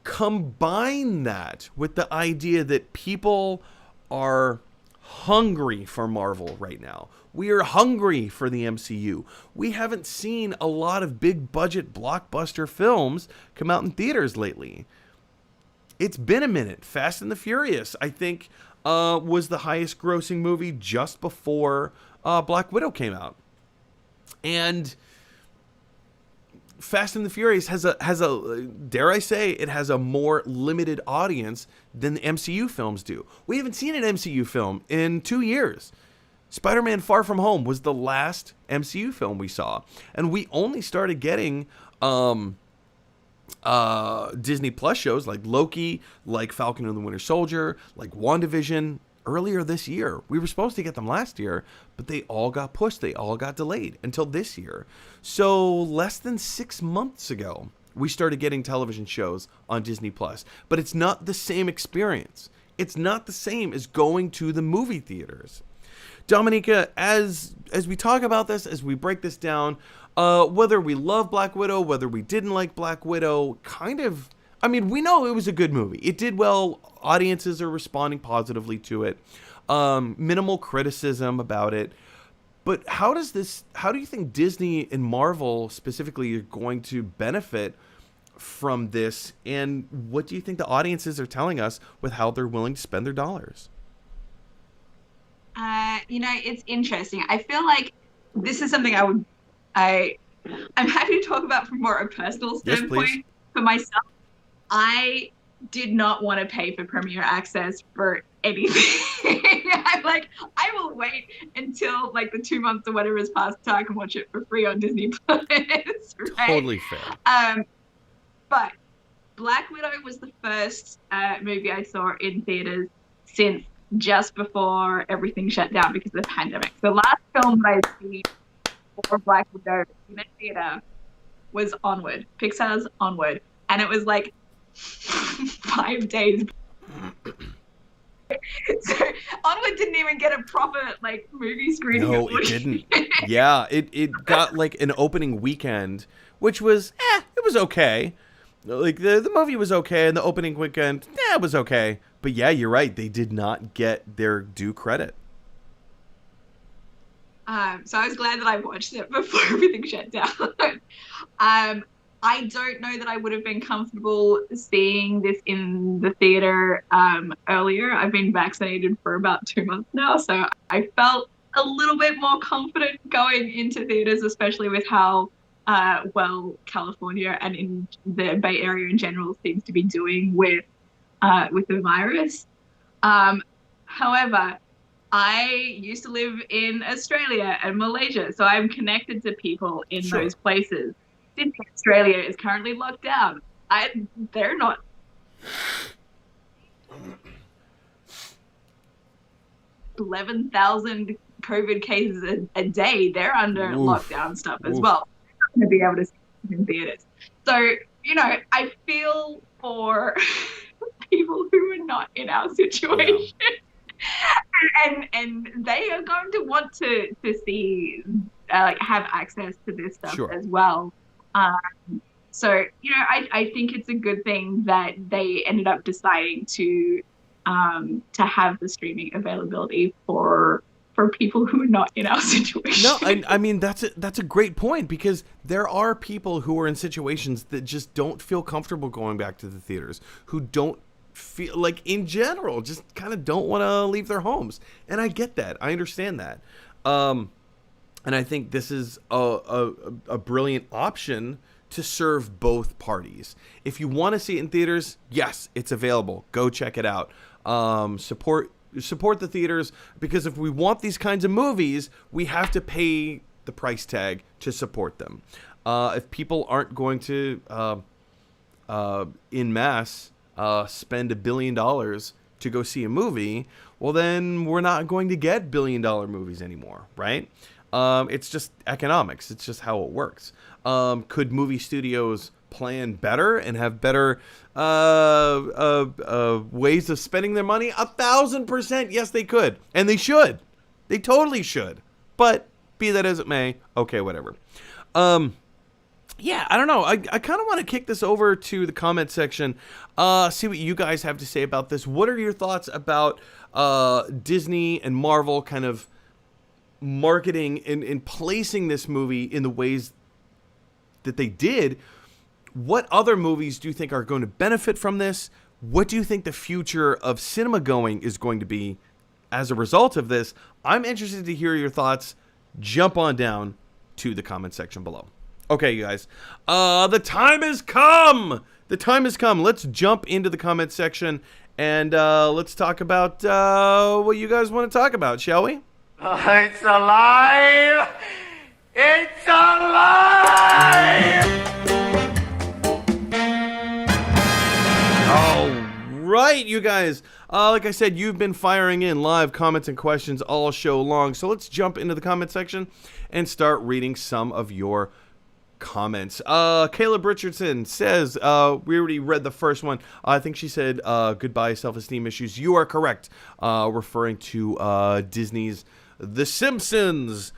Speaker 1: Combine that with the idea that people are hungry for Marvel right now. We are hungry for the MCU. We haven't seen a lot of big budget blockbuster films come out in theaters lately. It's been a minute. Fast and the Furious, I think, was the highest grossing movie just before Black Widow came out. And Fast and the Furious has a dare I say, it has a more limited audience than the MCU films do. We haven't seen an MCU film in 2 years. Spider-Man Far From Home was the last MCU film we saw. And we only started getting Disney Plus shows like Loki, like Falcon and the Winter Soldier, like WandaVision earlier this year. We were supposed to get them last year, but they all got pushed. They all got delayed until this year. So less than 6 months ago, we started getting television shows on Disney Plus. But it's not the same experience. It's not the same as going to the movie theaters. Dominica, as we talk about this, as we break this down, whether we love Black Widow, whether we didn't like Black Widow, we know it was a good movie. It did well. Audiences are responding positively to it. Minimal criticism about it. But how do you think Disney and Marvel specifically are going to benefit from this? And what do you think the audiences are telling us with how they're willing to spend their dollars?
Speaker 2: It's interesting. I feel like this is something I'm happy to talk about from more a personal standpoint.
Speaker 1: Yes,
Speaker 2: for myself. I did not want to pay for Premier Access for anything. I'm like, I will wait until like the 2 months or whatever has passed so I can watch it for free on Disney Plus. Right?
Speaker 1: Totally fair.
Speaker 2: But Black Widow was the first movie I saw in theaters since just before everything shut down because of the pandemic. The last film that I seen for Black Widow in a theater was Onward, Pixar's Onward. And it was like 5 days. So Onward didn't even get a proper movie screening.
Speaker 1: No, it didn't. Yeah, it got an opening weekend, which was it was okay. The movie was okay, and the opening weekend, it was okay. But yeah, you're right. They did not get their due credit.
Speaker 2: So I was glad that I watched it before everything shut down. I don't know that I would have been comfortable seeing this in the theater earlier. I've been vaccinated for about 2 months now, so I felt a little bit more confident going into theaters, especially with how well California and in the Bay Area in general seems to be doing with the virus. However, I used to live in Australia and Malaysia, so I'm connected to people in those places. Australia is currently locked down. They're not. 11,000 COVID cases a day. They're under lockdown stuff as well. They're not going to be able to see in theaters. So, you know, I feel for people who are not in our situation. Yeah. And they are going to want to see, have access to this stuff as well. So, you know, I think it's a good thing that they ended up deciding to have the streaming availability for people who are not in our situation.
Speaker 1: No, I mean, that's a great point, because there are people who are in situations that just don't feel comfortable going back to the theaters, who don't feel like, in general, just kind of don't want to leave their homes. And I get that. I understand that. And I think this is a brilliant option to serve both parties. If you want to see it in theaters, yes, it's available. Go check it out. Support the theaters, because if we want these kinds of movies, we have to pay the price tag to support them. If people aren't going to in mass spend $1 billion to go see a movie, well, then we're not going to get $1 billion movies anymore, right? It's just economics. It's just how it works. Could movie studios plan better and have better ways of spending their money? 1,000%, yes, they could, and they should. They totally should. But be that as it may, okay, whatever. Yeah, I don't know. I kind of want to kick this over to the comment section. See what you guys have to say about this. What are your thoughts about Disney and Marvel kind of marketing and placing this movie in the ways that they did? What other movies do you think are going to benefit from this? What do you think the future of cinema going is going to be as a result of this? I'm interested to hear your thoughts. Jump on down to the comment section below. Okay, you guys, the time has come. The time has come. Let's jump into the comment section and let's talk about what you guys want to talk about, shall we?
Speaker 3: It's alive! It's alive!
Speaker 1: All right, you guys. Like I said, you've been firing in live comments and questions all show long. So let's jump into the comment section and start reading some of your comments. Caleb Richardson says, we already read the first one. I think she said, goodbye, self-esteem issues. You are correct. Referring to Disney's The Simpsons.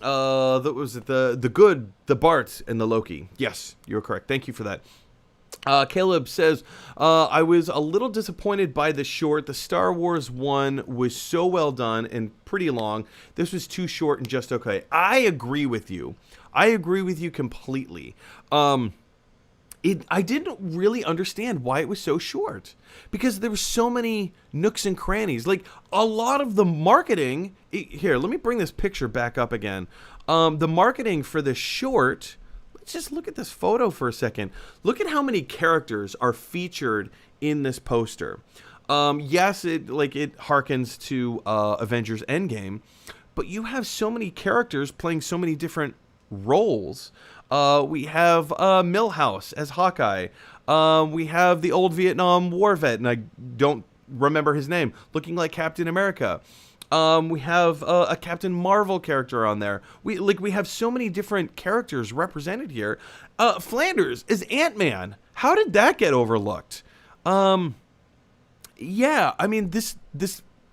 Speaker 1: That was the Good, the Bart, and the Loki. Yes, you're correct. Thank you for that. Caleb says, I was a little disappointed by the short. The Star Wars one was so well done and pretty long. This was too short and just okay. I agree with you. I agree with you completely. I didn't really understand why it was so short, because there were so many nooks and crannies. Like, a lot of the marketing... Here, let me bring this picture back up again. The marketing for the short... Let's just look at this photo for a second. Look at how many characters are featured in this poster. Yes, it harkens to Avengers Endgame, but you have so many characters playing so many different roles. We have Milhouse as Hawkeye. We have the old Vietnam War vet, and I don't remember his name, looking like Captain America. We have a Captain Marvel character on there. We have so many different characters represented here. Flanders is Ant-Man. How did that get overlooked? Yeah, I mean, this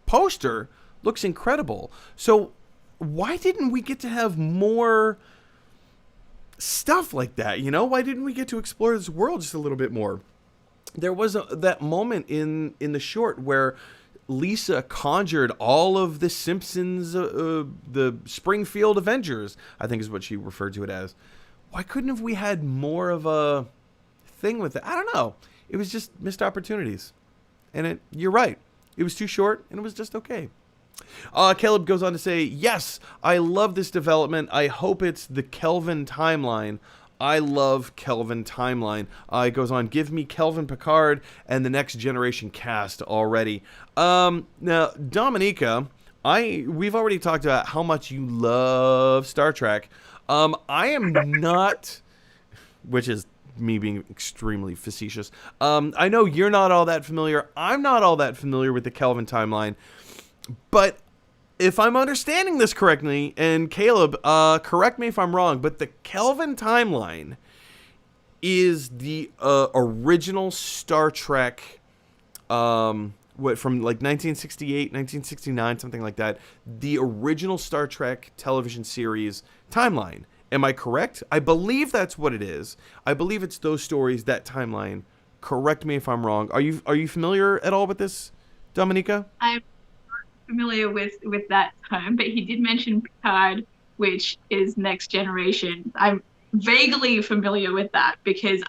Speaker 1: poster looks incredible. So why didn't we get to have more stuff like that? You know, why didn't we get to explore this world just a little bit more? There was that moment in the short where Lisa conjured all of the Simpsons, the Springfield Avengers, I think is what she referred to it as. Why couldn't we had more of a thing with it? I don't know. It was just missed opportunities. And you're right. It was too short, and it was just okay. Caleb goes on to say, yes, I love this development. I hope it's the Kelvin timeline. I love Kelvin timeline. It goes on, give me Kelvin Picard and the Next Generation cast already. Now, Dominica, we've already talked about how much you love Star Trek. I am not, which is me being extremely facetious. I know you're not all that familiar. I'm not all that familiar with the Kelvin timeline, but if I'm understanding this correctly, and Caleb, correct me if I'm wrong, but the Kelvin timeline is the original Star Trek, from like 1968, 1969, something like that. The original Star Trek television series timeline. Am I correct? I believe that's what it is. I believe it's those stories, that timeline. Correct me if I'm wrong. Are you familiar at all with this, Dominica?
Speaker 2: I'm familiar with that term, but he did mention Picard, which is Next Generation. I'm vaguely familiar with that because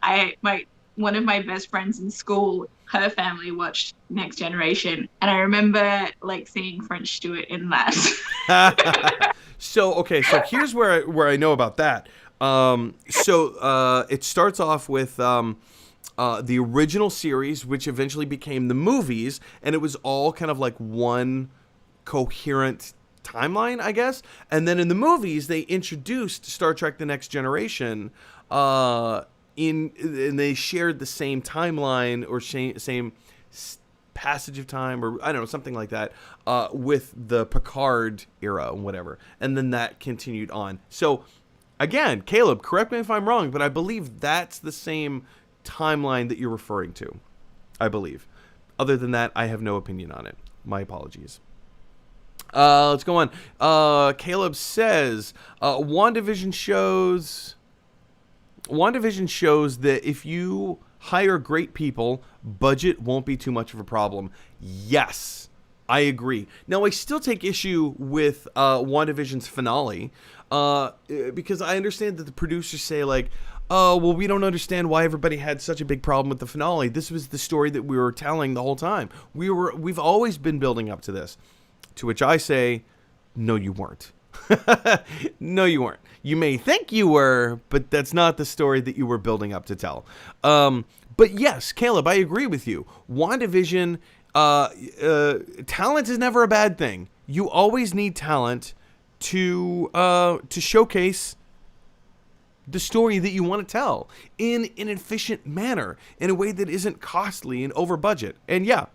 Speaker 2: one of my best friends in school, her family watched Next Generation, and I remember like seeing French Stewart in that.
Speaker 1: So here's where I know about that. It starts off with the original series, which eventually became the movies, and it was all kind of like one coherent timeline, I guess. And then in the movies, they introduced Star Trek: The Next Generation, and they shared the same timeline or same passage of time, or I don't know, something like that, with the Picard era and whatever. And then that continued on. So again, Caleb, correct me if I'm wrong, but I believe that's the same timeline that you're referring to. I believe. Other than that, I have no opinion on it. My apologies. Let's go on. Caleb says, WandaVision shows that if you hire great people, budget won't be too much of a problem. Yes, I agree. Now, I still take issue with WandaVision's finale because I understand that the producers say, like, oh, well, we don't understand why everybody had such a big problem with the finale. This was the story that we were telling the whole time. We've always been building up to this. To which I say, no, you weren't. No, you weren't. You may think you were, but that's not the story that you were building up to tell. But yes, Caleb, I agree with you. WandaVision, talent is never a bad thing. You always need talent to showcase the story that you want to tell in an efficient manner, in a way that isn't costly and over budget. And yeah.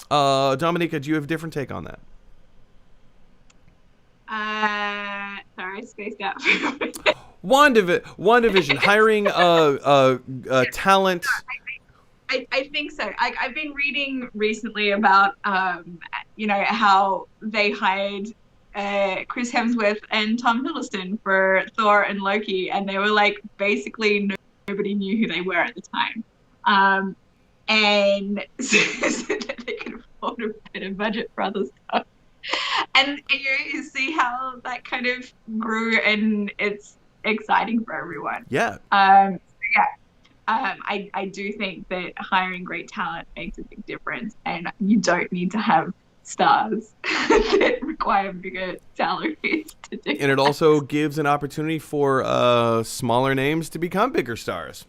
Speaker 1: Dominica, do you have a different take on that?
Speaker 2: Sorry, I spaced out.
Speaker 1: WandaVision hiring talent.
Speaker 2: I think so. I've been reading recently about how they hired Chris Hemsworth and Tom Hiddleston for Thor and Loki, and they were like basically nobody knew who they were at the time, and so that they could afford a better budget for other stuff. And you see how that kind of grew, and it's exciting for everyone.
Speaker 1: Yeah.
Speaker 2: I do think that hiring great talent makes a big difference, and you don't need to have stars that require bigger salaries to do.
Speaker 1: And it also gives an opportunity for smaller names to become bigger stars.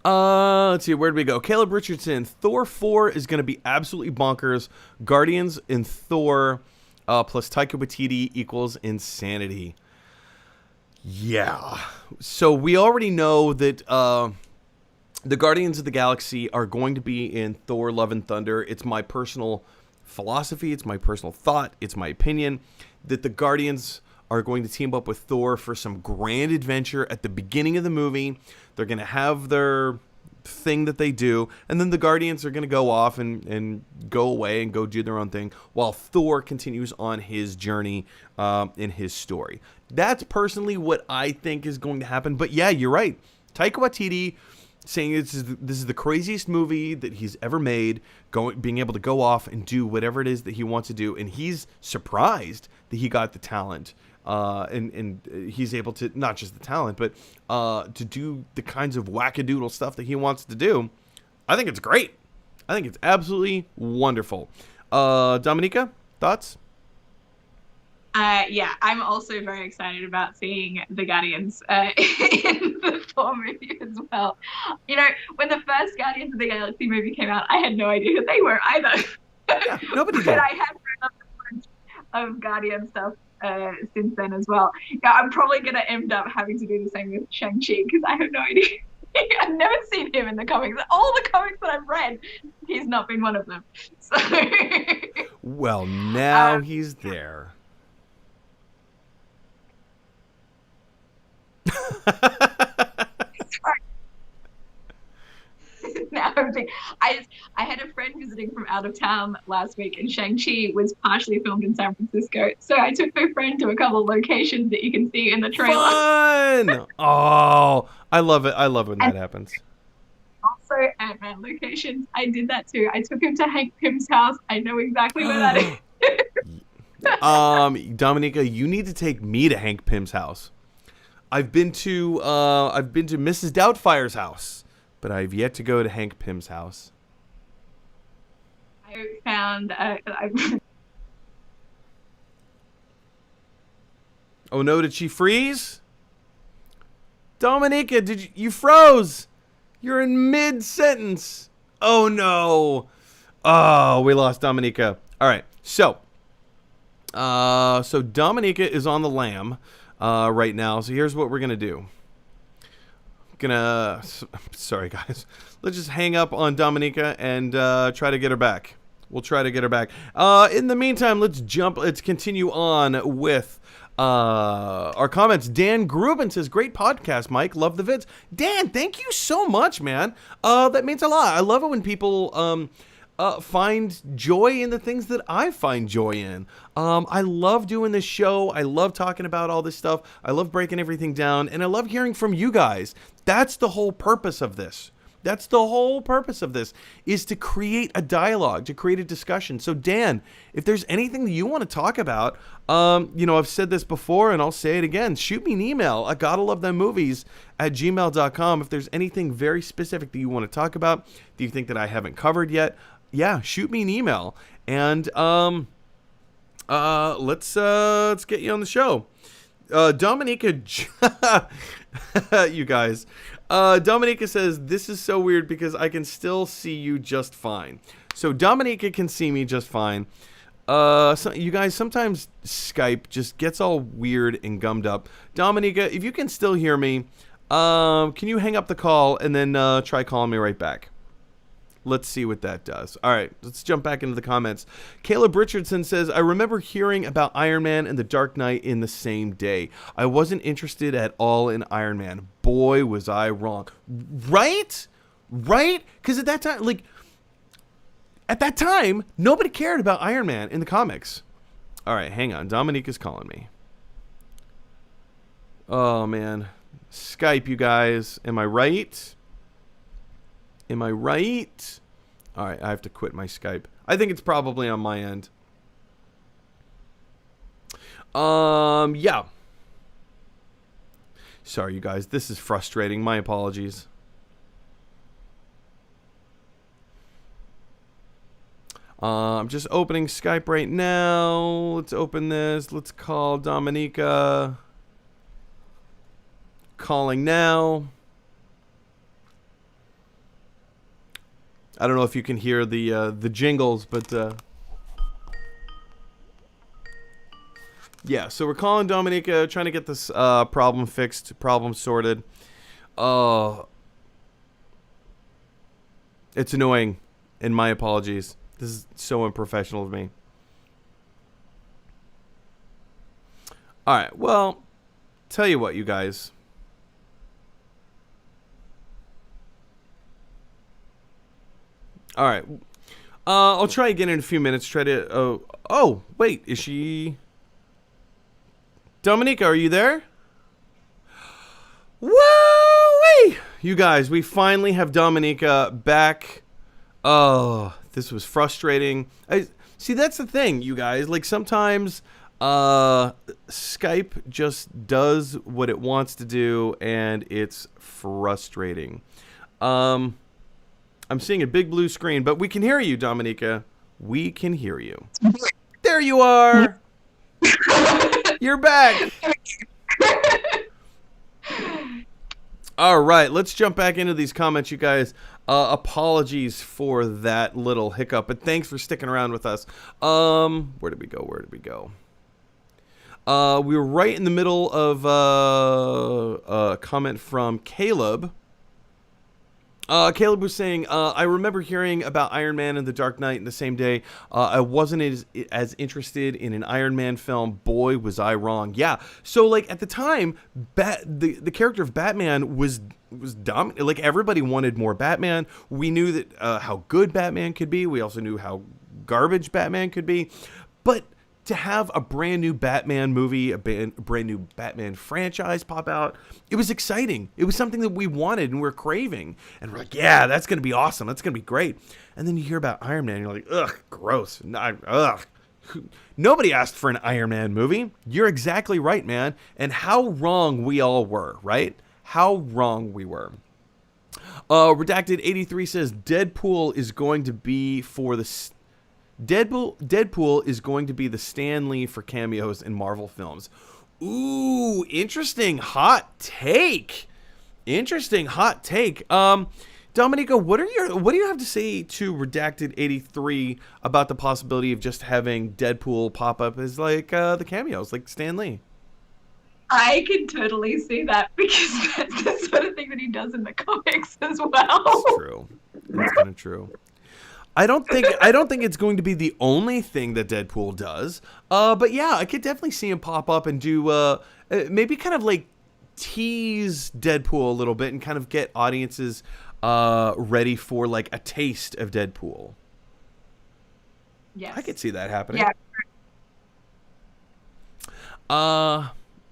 Speaker 1: Let's see, where did we go? Caleb Richardson, Thor 4 is going to be absolutely bonkers. Guardians and Thor plus Taika Waititi equals insanity. Yeah. So we already know that the Guardians of the Galaxy are going to be in Thor Love and Thunder. It's my personal philosophy. It's my personal thought. It's my opinion that the Guardians are going to team up with Thor for some grand adventure at the beginning of the movie. They're going to have their thing that they do, and then the Guardians are going to go off and go away and go do their own thing while Thor continues on his journey in his story. That's personally what I think is going to happen. But yeah, you're right. Taika Waititi saying this is the craziest movie that he's ever made, being able to go off and do whatever it is that he wants to do, and he's surprised that he got the talent. And he's able to, not just the talent, but to do the kinds of wackadoodle stuff that he wants to do. I think it's great. I think it's absolutely wonderful. Dominica, thoughts?
Speaker 2: Yeah, I'm also very excited about seeing the Guardians in the Thor movie as well. You know, when the first Guardians of the Galaxy movie came out, I had no idea who they were either.
Speaker 1: Yeah, nobody did.
Speaker 2: But I have read up a bunch of Guardian stuff since then as well. Yeah, I'm probably going to end up having to do the same with Shang-Chi because I have no idea I've never seen him in the comics. All the comics that I've read, he's not been one of them. So,
Speaker 1: Well, now he's there.
Speaker 2: now I'm thinking, I had a friend visiting from out of town last week, and Shang-Chi was partially filmed in San Francisco. So I took my friend to a couple of locations that you can see in the trailer.
Speaker 1: Fun! Oh, I love it. I love when that happens.
Speaker 2: Also, Ant-Man locations. I did that too. I took him to Hank Pym's house. I know exactly where that is.
Speaker 1: Dominica, you need to take me to Hank Pym's house. I've been to Mrs. Doubtfire's house, but I've yet to go to Hank Pym's house.
Speaker 2: I found.
Speaker 1: Oh no! Did she freeze? Dominica, you froze? You're in mid-sentence. Oh no! Oh, we lost Dominica. All right, so Dominica is on the lam right now. So here's what we're gonna do. Sorry guys, let's just hang up on Dominica and try to get her back. We'll try to get her back. In the meantime, let's continue on with our comments. Dan Grubin says, great podcast, Mike, love the vids. Dan, thank you so much, man. That means a lot. I love it when people find joy in the things that I find joy in. I love doing this show. I love talking about all this stuff. I love breaking everything down, and I love hearing from you guys. That's the whole purpose of this. That's the whole purpose of this, is to create a dialogue, to create a discussion. So Dan, if there's anything that you want to talk about, I've said this before and I'll say it again. Shoot me an email at gottalovethemovies@gmail.com. If there's anything very specific that you want to talk about, that you think that I haven't covered yet, yeah, shoot me an email. And let's get you on the show. Dominica, you guys. Dominica says, this is so weird because I can still see you just fine. So Dominica can see me just fine. So you guys, sometimes Skype just gets all weird and gummed up. Dominica, if you can still hear me, can you hang up the call and then try calling me right back? Let's see what that does. All right, let's jump back into the comments. Caleb Richardson says, I remember hearing about Iron Man and The Dark Knight in the same day. I wasn't interested at all in Iron Man. Boy, was I wrong. Right? Right? Because at that time, nobody cared about Iron Man in the comics. All right, hang on. Dominique is calling me. Oh, man. Skype, you guys. Am I right? Am I right? All right, I have to quit my Skype. I think it's probably on my end. Yeah. Sorry, you guys. This is frustrating. My apologies. I'm just opening Skype right now. Let's open this. Let's call Dominica. Calling now. I don't know if you can hear the jingles, but yeah. So we're calling Dominica, trying to get this problem fixed, problem sorted. It's annoying, and my apologies. This is so unprofessional of me. All right. Well, tell you what, you guys. All right. I'll try again in a few minutes. Try to... Oh, wait. Is she... Dominica, are you there? Woo-wee! You guys, we finally have Dominica back. Oh, this was frustrating. See, that's the thing, you guys. Like, sometimes Skype just does what it wants to do, and it's frustrating. I'm seeing a big blue screen, but we can hear you, Dominica. We can hear you. There you are. You're back. All right, let's jump back into these comments, you guys. Apologies for that little hiccup, but thanks for sticking around with us. Where did we go? Where did we go? We were right in the middle of a comment from Caleb. Caleb was saying, I remember hearing about Iron Man and the Dark Knight in the same day. I wasn't as interested in an Iron Man film. Boy, was I wrong. Yeah. So, like, at the time, the character of Batman was dominant. Like, everybody wanted more Batman. We knew that how good Batman could be. We also knew how garbage Batman could be. But to have a brand new Batman movie, a brand new Batman franchise pop out, it was exciting. It was something that we wanted and we're craving. And we're like, yeah, that's going to be awesome. That's going to be great. And then you hear about Iron Man, and you're like, ugh, gross. Ugh. Nobody asked for an Iron Man movie. You're exactly right, man. And how wrong we all were, right? How wrong we were. Redacted 83 says Deadpool is going to be for the... Deadpool is going to be the Stan Lee for cameos in Marvel films. Ooh, interesting hot take. Interesting hot take. Dominica, what do you have to say to Redacted 83 about the possibility of just having Deadpool pop up as like the cameos, like Stan Lee?
Speaker 2: I can totally see that because that's the sort of thing that he does in the comics as well.
Speaker 1: It's true. It's kind of true. I don't think it's going to be the only thing that Deadpool does. But yeah, I could definitely see him pop up and do maybe kind of like tease Deadpool a little bit and kind of get audiences ready for like a taste of Deadpool.
Speaker 2: Yes.
Speaker 1: I could see that happening.
Speaker 2: Yeah.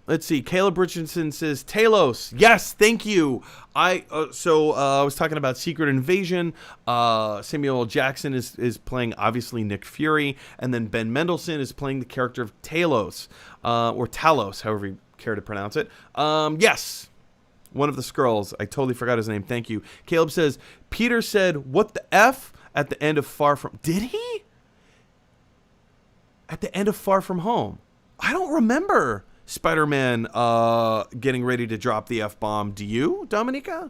Speaker 1: Let's see. Caleb Richardson says, Talos. Yes, thank you. I was talking about Secret Invasion. Samuel L. Jackson is playing, obviously, Nick Fury. And then Ben Mendelsohn is playing the character of Talos. Or Talos, however you care to pronounce it. Yes. One of the Skrulls. I totally forgot his name. Thank you. Caleb says, Peter said, what the F? At the end of Far From... Did he? At the end of Far From Home. I don't remember Spider-Man getting ready to drop the F-bomb. Do you, Dominica?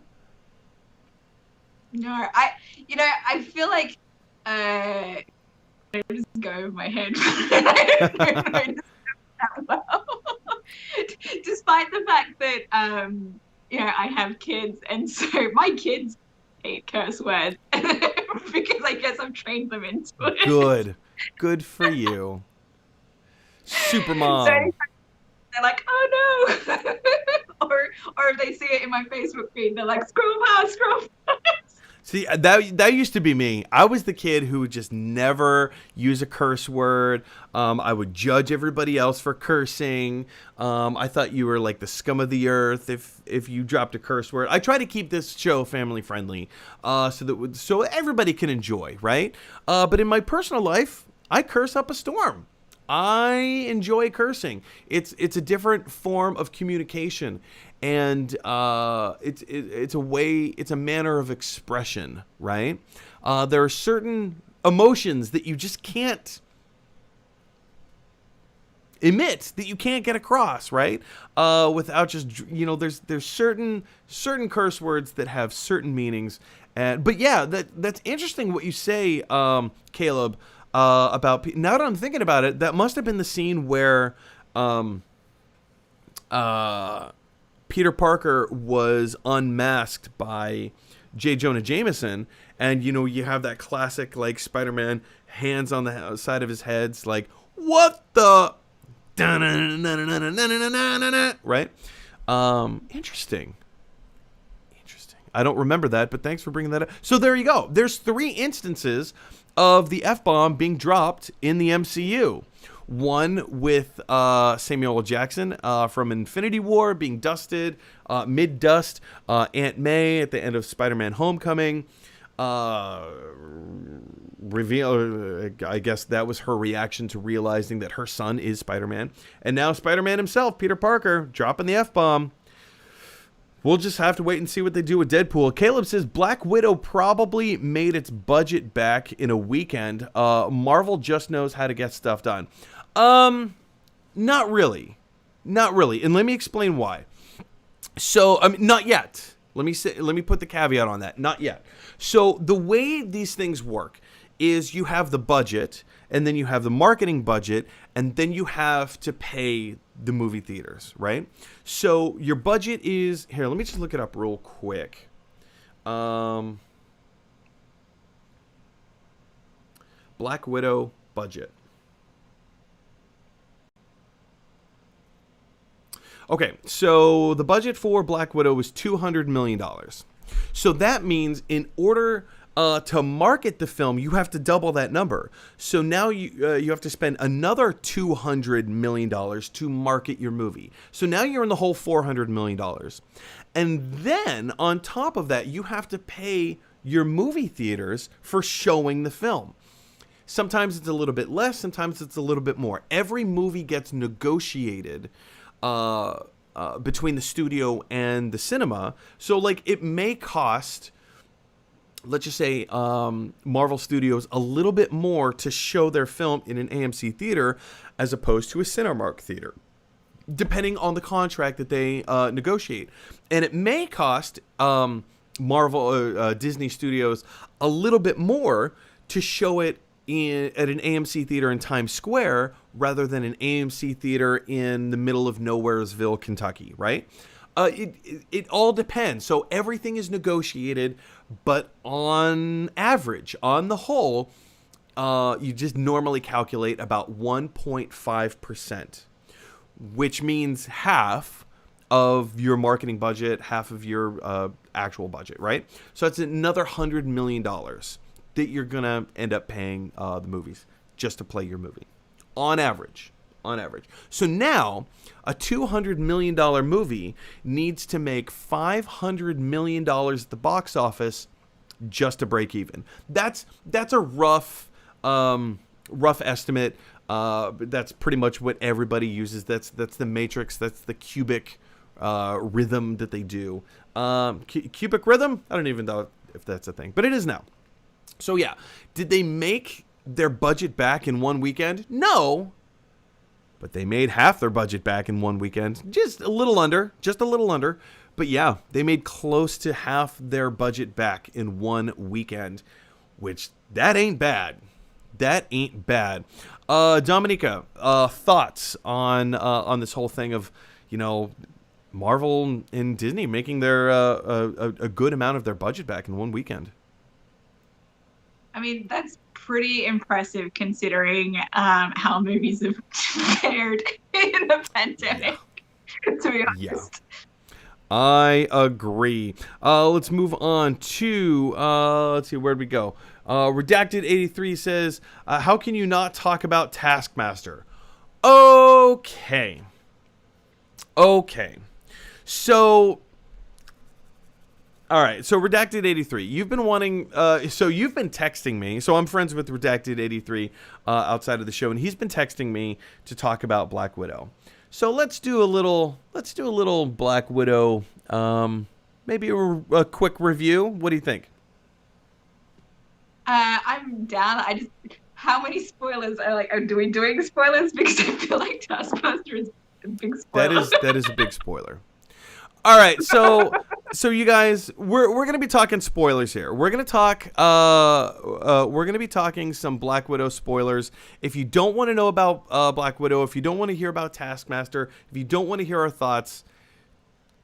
Speaker 2: No, I feel like I just go over my head. I don't know that well. Despite the fact that I have kids, and so my kids hate curse words because I guess I've trained them into it. Good for you. Super mom. So they're like, oh no. or if they see it in my Facebook feed, they're like, scroll past.
Speaker 1: See, that used to be me. I was the kid who would just never use a curse word. I would judge everybody else for cursing. I thought you were like the scum of the earth if you dropped a curse word. I try to keep this show family friendly, so everybody can enjoy, right? But in my personal life, I curse up a storm. I enjoy cursing. It's a different form of communication, and it's a manner of expression, right? There are certain emotions that you just can't emit, that you can't get across, right? Without just there's certain curse words that have certain meanings, but yeah, that's interesting what you say, Caleb. About now that I'm thinking about it, that must have been the scene where Peter Parker was unmasked by J. Jonah Jameson, and you have that classic like Spider-Man hands on the side of his head, like what the right? Interesting. I don't remember that, but thanks for bringing that up. So there you go. There's 3 instances of the F-bomb being dropped in the MCU. One with Samuel L. Jackson from Infinity War being dusted, mid-dust. Aunt May at the end of Spider-Man Homecoming. Reveal, I guess that was her reaction to realizing that her son is Spider-Man. And now Spider-Man himself, Peter Parker, dropping the F-bomb. We'll just have to wait and see what they do with Deadpool. Caleb says Black Widow probably made its budget back in a weekend. Marvel just knows how to get stuff done. Not really. And let me explain why. So, not yet. Let me put the caveat on that. Not yet. So the way these things work is you have the budget, and then you have the marketing budget, and then you have to pay the movie theaters, right? So your budget is here. Let me just look it up real quick. Black Widow budget. Okay, so the budget for Black Widow was $200 million. So that means in order to market the film, you have to double that number. So now you have to spend another $200 million to market your movie. So now you're in the whole $400 million. And then on top of that, you have to pay your movie theaters for showing the film. Sometimes it's a little bit less, sometimes it's a little bit more. Every movie gets negotiated between the studio and the cinema. So like it may cost, let's just say Marvel Studios a little bit more to show their film in an AMC theater as opposed to a Cinemark theater, depending on the contract that they negotiate. And it may cost Marvel Disney Studios a little bit more to show it at an AMC theater in Times Square rather than an AMC theater in the middle of Nowheresville, Kentucky, right? It all depends. So everything is negotiated, but on average, on the whole, you just normally calculate about 1.5%, which means half of your marketing budget, half of your actual budget, right? So that's another $100 million that you're going to end up paying the movies just to play your movie on average. So now a $200 million movie needs to make $500 million at the box office just to break even. That's a rough estimate. That's pretty much what everybody uses. That's the matrix. That's the cubic rhythm that they do. Cubic rhythm? I don't even know if that's a thing, but it is now. So yeah, did they make their budget back in one weekend? No, but they made half their budget back in one weekend. Just a little under. But yeah, they made close to half their budget back in one weekend, which that ain't bad. Dominica, thoughts on this whole thing of, Marvel and Disney making their a good amount of their budget back in one weekend?
Speaker 2: I mean, that's pretty impressive considering how movies have fared in the pandemic, to be honest.
Speaker 1: Yeah. I agree. Let's move on to, let's see, where'd we go? Redacted83 says, how can you not talk about Taskmaster? Okay. So... All right, so Redacted83, you've been wanting, you've been texting me. So I'm friends with Redacted83 outside of the show, and he's been texting me to talk about Black Widow. So let's do a little Black Widow, maybe a quick review. What do you think?
Speaker 2: I'm down. How many spoilers are we doing spoilers? Because I feel like Taskmaster is a big spoiler.
Speaker 1: That is a big spoiler. All right, so you guys, we're going to be talking spoilers here. We're going to be talking some Black Widow spoilers. If you don't want to know about Black Widow, if you don't want to hear about Taskmaster, if you don't want to hear our thoughts,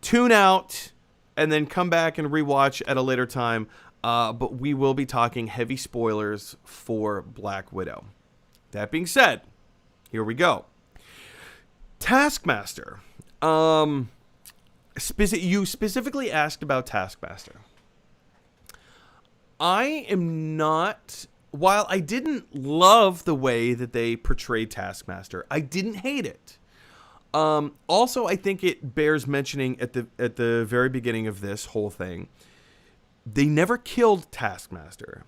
Speaker 1: tune out and then come back and rewatch at a later time. But we will be talking heavy spoilers for Black Widow. That being said, here we go. Taskmaster. You specifically asked about Taskmaster. I am not... While I didn't love the way that they portrayed Taskmaster, I didn't hate it. Also, I think it bears mentioning at the very beginning of this whole thing, they never killed Taskmaster.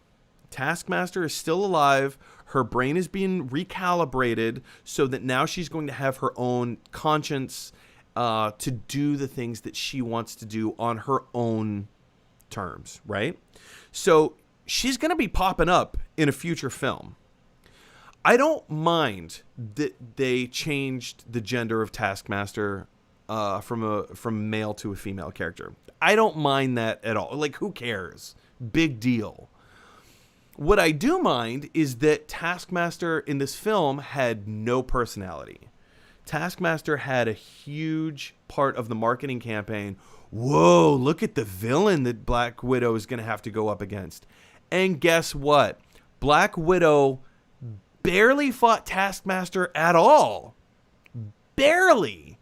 Speaker 1: Taskmaster is still alive. Her brain is being recalibrated so that now she's going to have her own conscience to do the things that she wants to do on her own terms, right? So she's going to be popping up in a future film. I don't mind that they changed the gender of Taskmaster from male to a female character. I don't mind that at all. Like, who cares? Big deal. What I do mind is that Taskmaster in this film had no personality. Taskmaster had a huge part of the marketing campaign whoa, look at the villain that Black Widow is going to have to go up against. And guess what? Black Widow barely fought Taskmaster at all. Barely.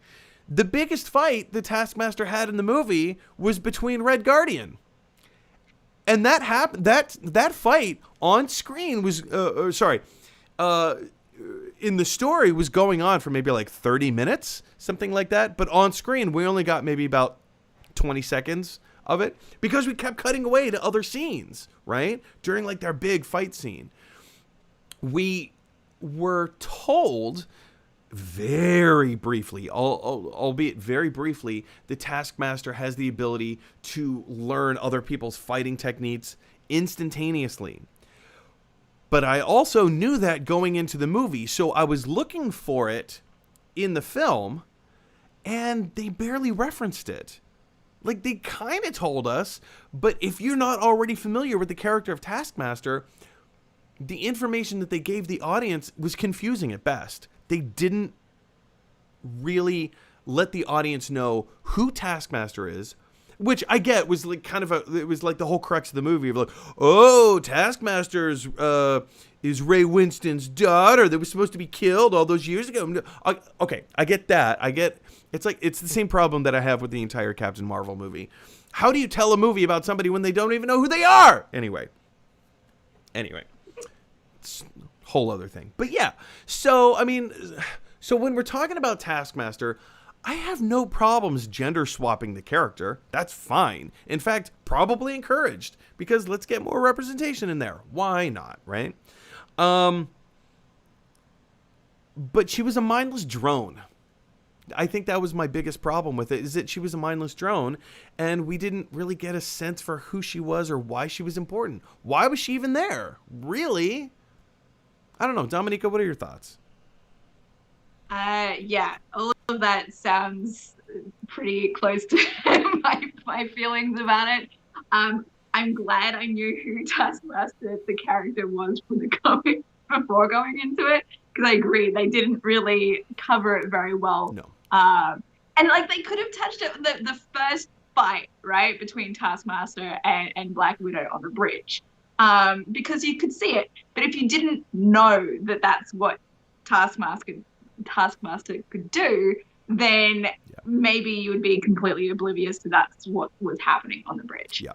Speaker 1: The biggest fight the Taskmaster had in the movie was between Red Guardian. And that happened. That fight on screen was, in the story was going on for maybe like 30 minutes, something like that. But on screen, we only got maybe about 20 seconds of it because we kept cutting away to other scenes, right? During like their big fight scene. We were told very briefly, albeit very briefly, the Taskmaster has the ability to learn other people's fighting techniques instantaneously. But I also knew that going into the movie, so I was looking for it in the film, and they barely referenced it. Like, they kind of told us, but if you're not already familiar with the character of Taskmaster, the information that they gave the audience was confusing at best. They didn't really let the audience know who Taskmaster is, which I get was like kind of it was like the whole crux of the movie of like, oh, Taskmaster's is Ray Winston's daughter that was supposed to be killed all those years ago. Okay, I get that. It's the same problem that I have with the entire Captain Marvel movie. How do you tell a movie about somebody when they don't even know who they are? Anyway, it's a whole other thing. But yeah, so when we're talking about Taskmaster, I have no problems gender swapping the character. That's fine. In fact, probably encouraged, because let's get more representation in there. Why not, right? But she was a mindless drone. I think that was my biggest problem with it, is that she was a mindless drone, and we didn't really get a sense for who she was or why she was important. Why was she even there? Really? I don't know. Dominica, what are your thoughts?
Speaker 2: Yeah, all of that sounds pretty close to my feelings about it. I'm glad I knew who Taskmaster, the character, was from the comic before going into it, because I agree they didn't really cover it very well.
Speaker 1: No.
Speaker 2: And like they could have touched it the first fight, right, between Taskmaster and Black Widow on the bridge, because you could see it. But if you didn't know that that's what Taskmaster could do, then maybe you would be completely oblivious to that's what was happening on the bridge.
Speaker 1: Yeah.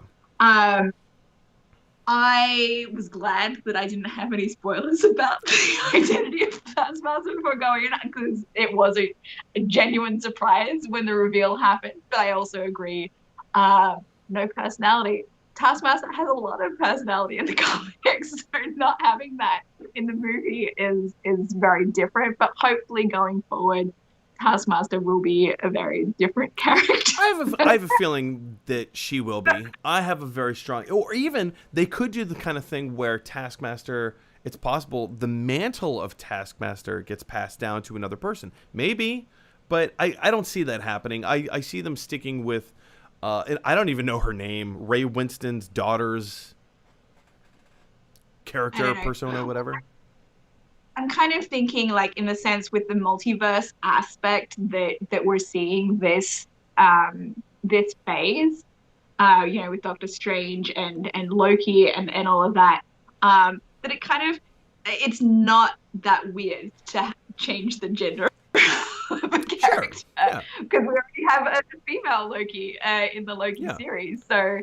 Speaker 2: I was glad that I didn't have any spoilers about the identity of Taskmaster before going in, because it was a genuine surprise when the reveal happened. But I also agree, no personality. Taskmaster has a lot of personality in the comics, so not having that in the movie is very different. But hopefully going forward, Taskmaster will be a very different character.
Speaker 1: I have a feeling that she will be. I have a very strong, or even they could do the kind of thing where Taskmaster, it's possible the mantle of Taskmaster gets passed down to another person. Maybe, but I don't see that happening. I see them sticking with, and I don't even know her name, Ray Winston's daughter's character, persona, whatever.
Speaker 2: I'm kind of thinking, like, in the sense with the multiverse aspect that we're seeing this phase, with Doctor Strange and Loki and all of that, that it kind of, it's not that weird to change the gender of a character, because we already have a female Loki in the Loki series, so.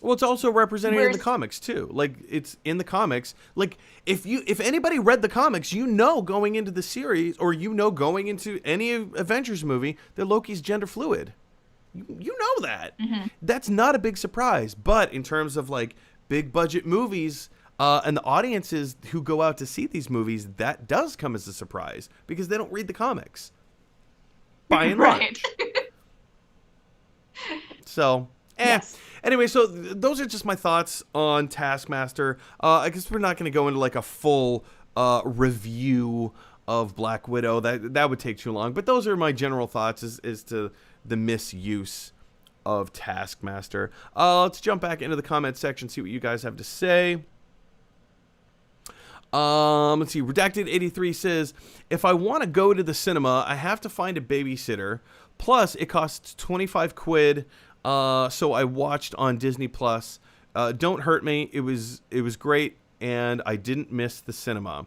Speaker 1: Well, it's also represented in the comics too. Like, it's in the comics. Like, if anybody read the comics, going into the series, or going into any Avengers movie, that Loki's gender fluid. You know that. Mm-hmm. That's not a big surprise. But in terms of like big budget movies, and the audiences who go out to see these movies, that does come as a surprise because they don't read the comics, by and large. So. Yes. Anyway, so those are just my thoughts on Taskmaster. I guess we're not going to go into like a full review of Black Widow. That would take too long. But those are my general thoughts as to the misuse of Taskmaster. Let's jump back into the comment section, see what you guys have to say. Let's see. Redacted83 says, if I want to go to the cinema, I have to find a babysitter. Plus, it costs 25 quid. So I watched on Disney Plus. Don't hurt me. It was great, and I didn't miss the cinema.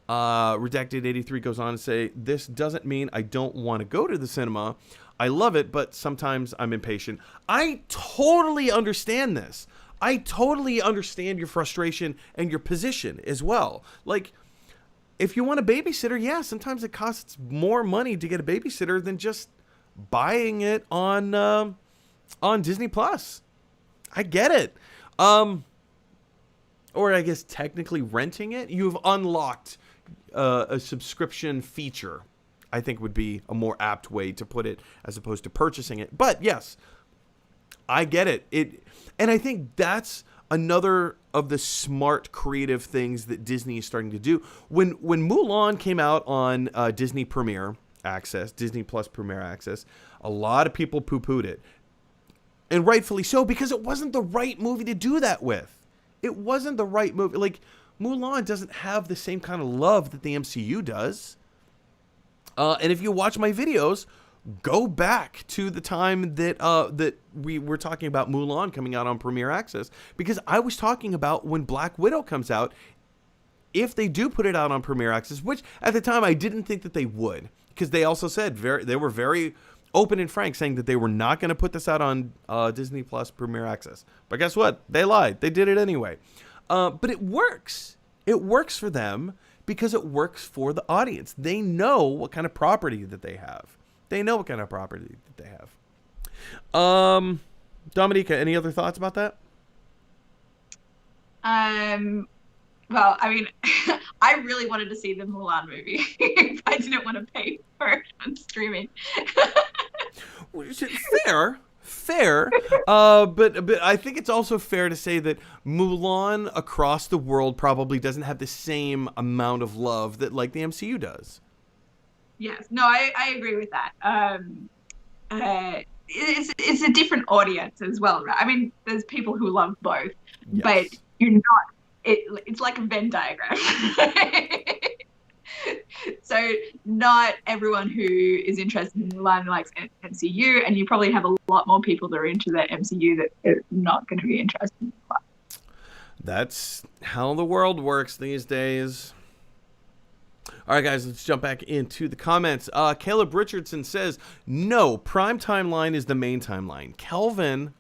Speaker 1: Redacted83 goes on to say, this doesn't mean I don't want to go to the cinema. I love it, but sometimes I'm impatient. I totally understand this. I totally understand your frustration and your position as well. Like, if you want a babysitter, yeah, sometimes it costs more money to get a babysitter than just buying it on Disney Plus. I get it. Or I guess technically renting it. You've unlocked a subscription feature, I think would be a more apt way to put it, as opposed to purchasing it. But yes, I get it. And I think that's another of the smart creative things that Disney is starting to do. When Mulan came out on Disney Premier Access, Disney Plus Premier Access, a lot of people poo-pooed it. And rightfully so, because it wasn't the right movie to do that with. It wasn't the right movie. Like, Mulan doesn't have the same kind of love that the MCU does. And if you watch my videos, go back to the time that that we were talking about Mulan coming out on Premier Access, because I was talking about when Black Widow comes out, if they do put it out on Premier Access, which at the time I didn't think that they would, because they also said they were very open and frank, saying that they were not going to put this out on Disney Plus Premier Access. But guess what? They lied. They did it anyway. But it works. It works for them because it works for the audience. They know what kind of property that they have. Dominica, any other thoughts about that?
Speaker 2: Well, I mean, I really wanted to see the Mulan movie. I didn't want to pay for it on streaming.
Speaker 1: Fair. But I think it's also fair to say that Mulan across the world probably doesn't have the same amount of love that like the MCU does.
Speaker 2: Yes, no, I agree with that. It's a different audience as well, right? I mean, there's people who love both,
Speaker 1: yes.
Speaker 2: But you're not. It's like a Venn diagram. So not everyone who is interested in Mulan likes MCU, and you probably have a lot more people that are into the MCU that are not going to be interested in Mulan.
Speaker 1: That's how the world works these days. All right, guys, let's jump back into the comments. Caleb Richardson says, no, Prime Timeline is the main timeline. Kelvin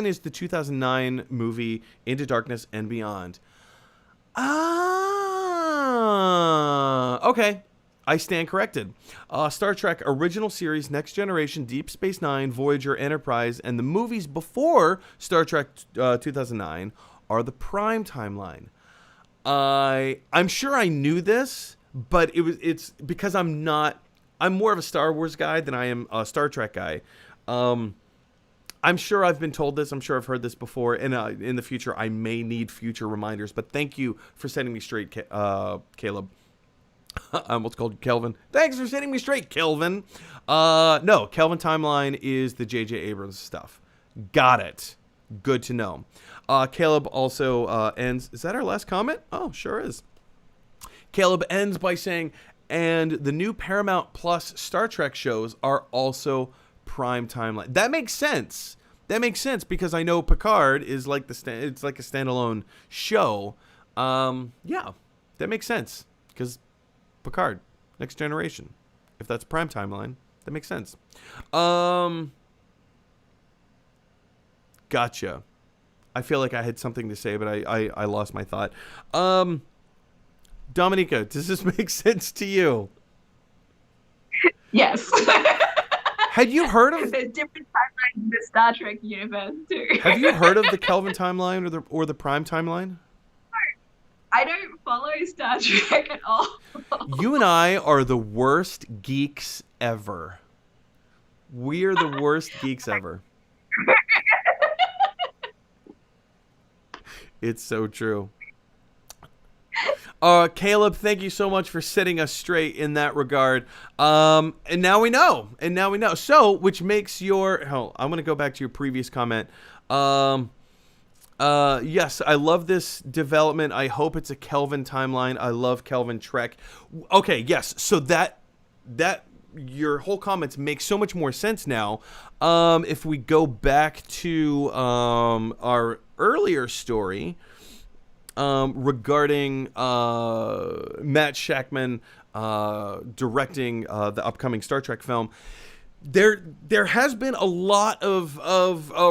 Speaker 1: is the 2009 movie Into Darkness and Beyond. Okay. I stand corrected. Star Trek Original Series, Next Generation, Deep Space Nine, Voyager, Enterprise, and the movies before Star Trek 2009 are the Prime Timeline. I'm sure I knew this, but it's because I'm more of a Star Wars guy than I am a Star Trek guy. I'm sure I've been told this. I'm sure I've heard this before. And in the future, I may need future reminders. But thank you for setting me straight, Caleb. I almost called you Kelvin. Thanks for setting me straight, Kelvin. No, Kelvin Timeline is the J.J. Abrams stuff. Got it. Good to know. Caleb also ends. Is that our last comment? Oh, sure is. Caleb ends by saying, and the new Paramount Plus Star Trek shows are also Prime Timeline. That makes sense. Because I know Picard is like it's like a standalone show. Yeah, that makes sense. Because Picard, Next Generation. If that's Prime Timeline, that makes sense. Gotcha. I feel like I had something to say, but I lost my thought. Dominica, does this make sense to you?
Speaker 2: Yes.
Speaker 1: Had you heard of?
Speaker 2: There's different timelines in the Star Trek universe too.
Speaker 1: Have you heard of the Kelvin timeline or the Prime timeline?
Speaker 2: I don't follow Star Trek at all.
Speaker 1: You and I are the worst geeks ever. We're the worst geeks ever. It's so true. Caleb, thank you so much for setting us straight in that regard. And now we know. So, which makes your... I'm going to go back to your previous comment. Yes, I love this development. I hope it's a Kelvin timeline. I love Kelvin Trek. Okay, yes. So that your whole comments make so much more sense now. If we go back to our earlier story regarding Matt Shakman directing the upcoming Star Trek film. There has been a lot of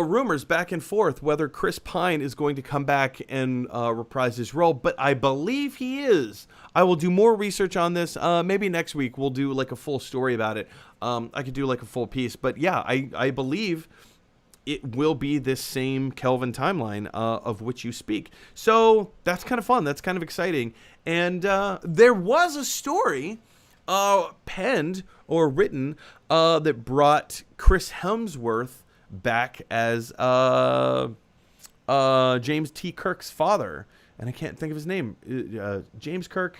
Speaker 1: rumors back and forth whether Chris Pine is going to come back and reprise his role, but I believe he is. I will do more research on this. Maybe next week we'll do like a full story about it. I could do like a full piece, but yeah, I believe it will be this same Kelvin timeline of which you speak. So that's kind of fun. That's kind of exciting. And there was a story penned or written that brought Chris Hemsworth back as James T. Kirk's father, and I can't think of his name. James Kirk.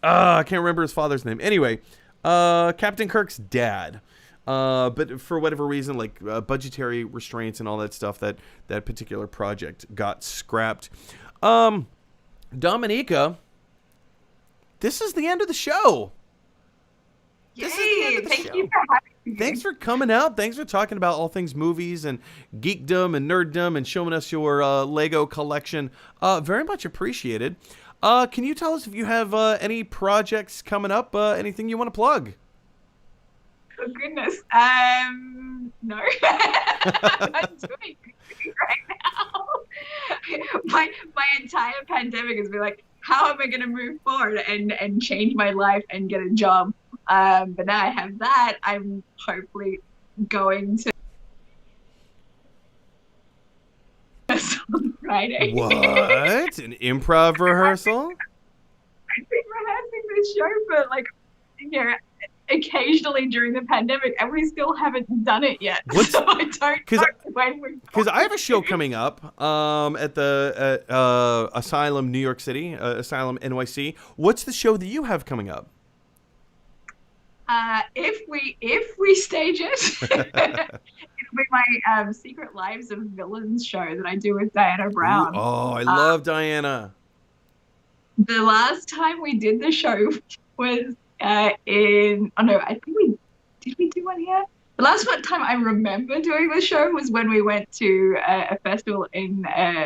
Speaker 1: I can't remember his father's name. Anyway, Captain Kirk's dad. But for whatever reason, like budgetary restraints and all that stuff, that particular project got scrapped. Dominica, this is the end of the show.
Speaker 2: Yay! Thank you for having me.
Speaker 1: Thanks for coming out. Thanks for talking about all things movies and geekdom and nerddom and showing us your Lego collection. Very much appreciated. Can you tell us if you have any projects coming up? Anything you want to plug?
Speaker 2: Oh goodness. No. I'm not doing anything right now. My entire pandemic has been like, how am I going to move forward and change my life and get a job? But now I have that. I'm hopefully going to on Friday.
Speaker 1: What? An improv rehearsal?
Speaker 2: I've been rehearsing this show for like, occasionally during the pandemic, and we still haven't done it yet. So I don't know when we're
Speaker 1: because I have a show coming up at the Asylum New York City, Asylum NYC. What's the show that you have coming up?
Speaker 2: If we stage it, it'll be my Secret Lives of Villains show that I do with Diana Brown.
Speaker 1: Ooh, oh, I love Diana.
Speaker 2: The last time we did the show was I think we do one here? The last time I remember doing the show was when we went to a festival in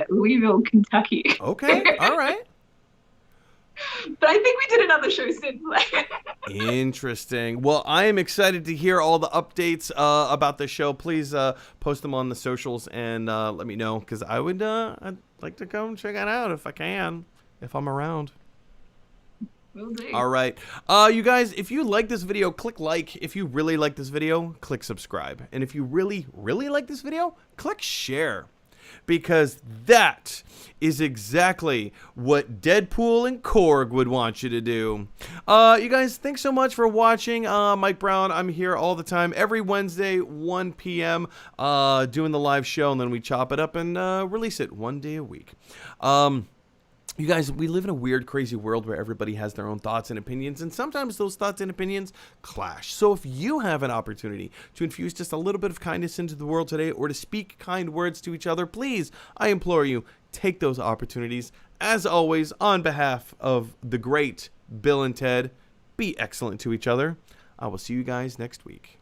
Speaker 2: Louisville, Kentucky.
Speaker 1: Okay, all right.
Speaker 2: But I think we did another show since then.
Speaker 1: Interesting. Well, I am excited to hear all the updates about the show. Please post them on the socials and let me know, because I'd like to come check it out if I can, if I'm around.
Speaker 2: Will do.
Speaker 1: All right. You guys, if you like this video, click like. If you really like this video, click subscribe. And if you really, really like this video, click share. Because that is exactly what Deadpool and Korg would want you to do. You guys, thanks so much for watching. Mike Brown, I'm here all the time, every Wednesday, 1 p.m., doing the live show, and then we chop it up and release it one day a week. You guys, we live in a weird, crazy world where everybody has their own thoughts and opinions, and sometimes those thoughts and opinions clash. So if you have an opportunity to infuse just a little bit of kindness into the world today, or to speak kind words to each other, please, I implore you, take those opportunities. As always, on behalf of the great Bill and Ted, be excellent to each other. I will see you guys next week.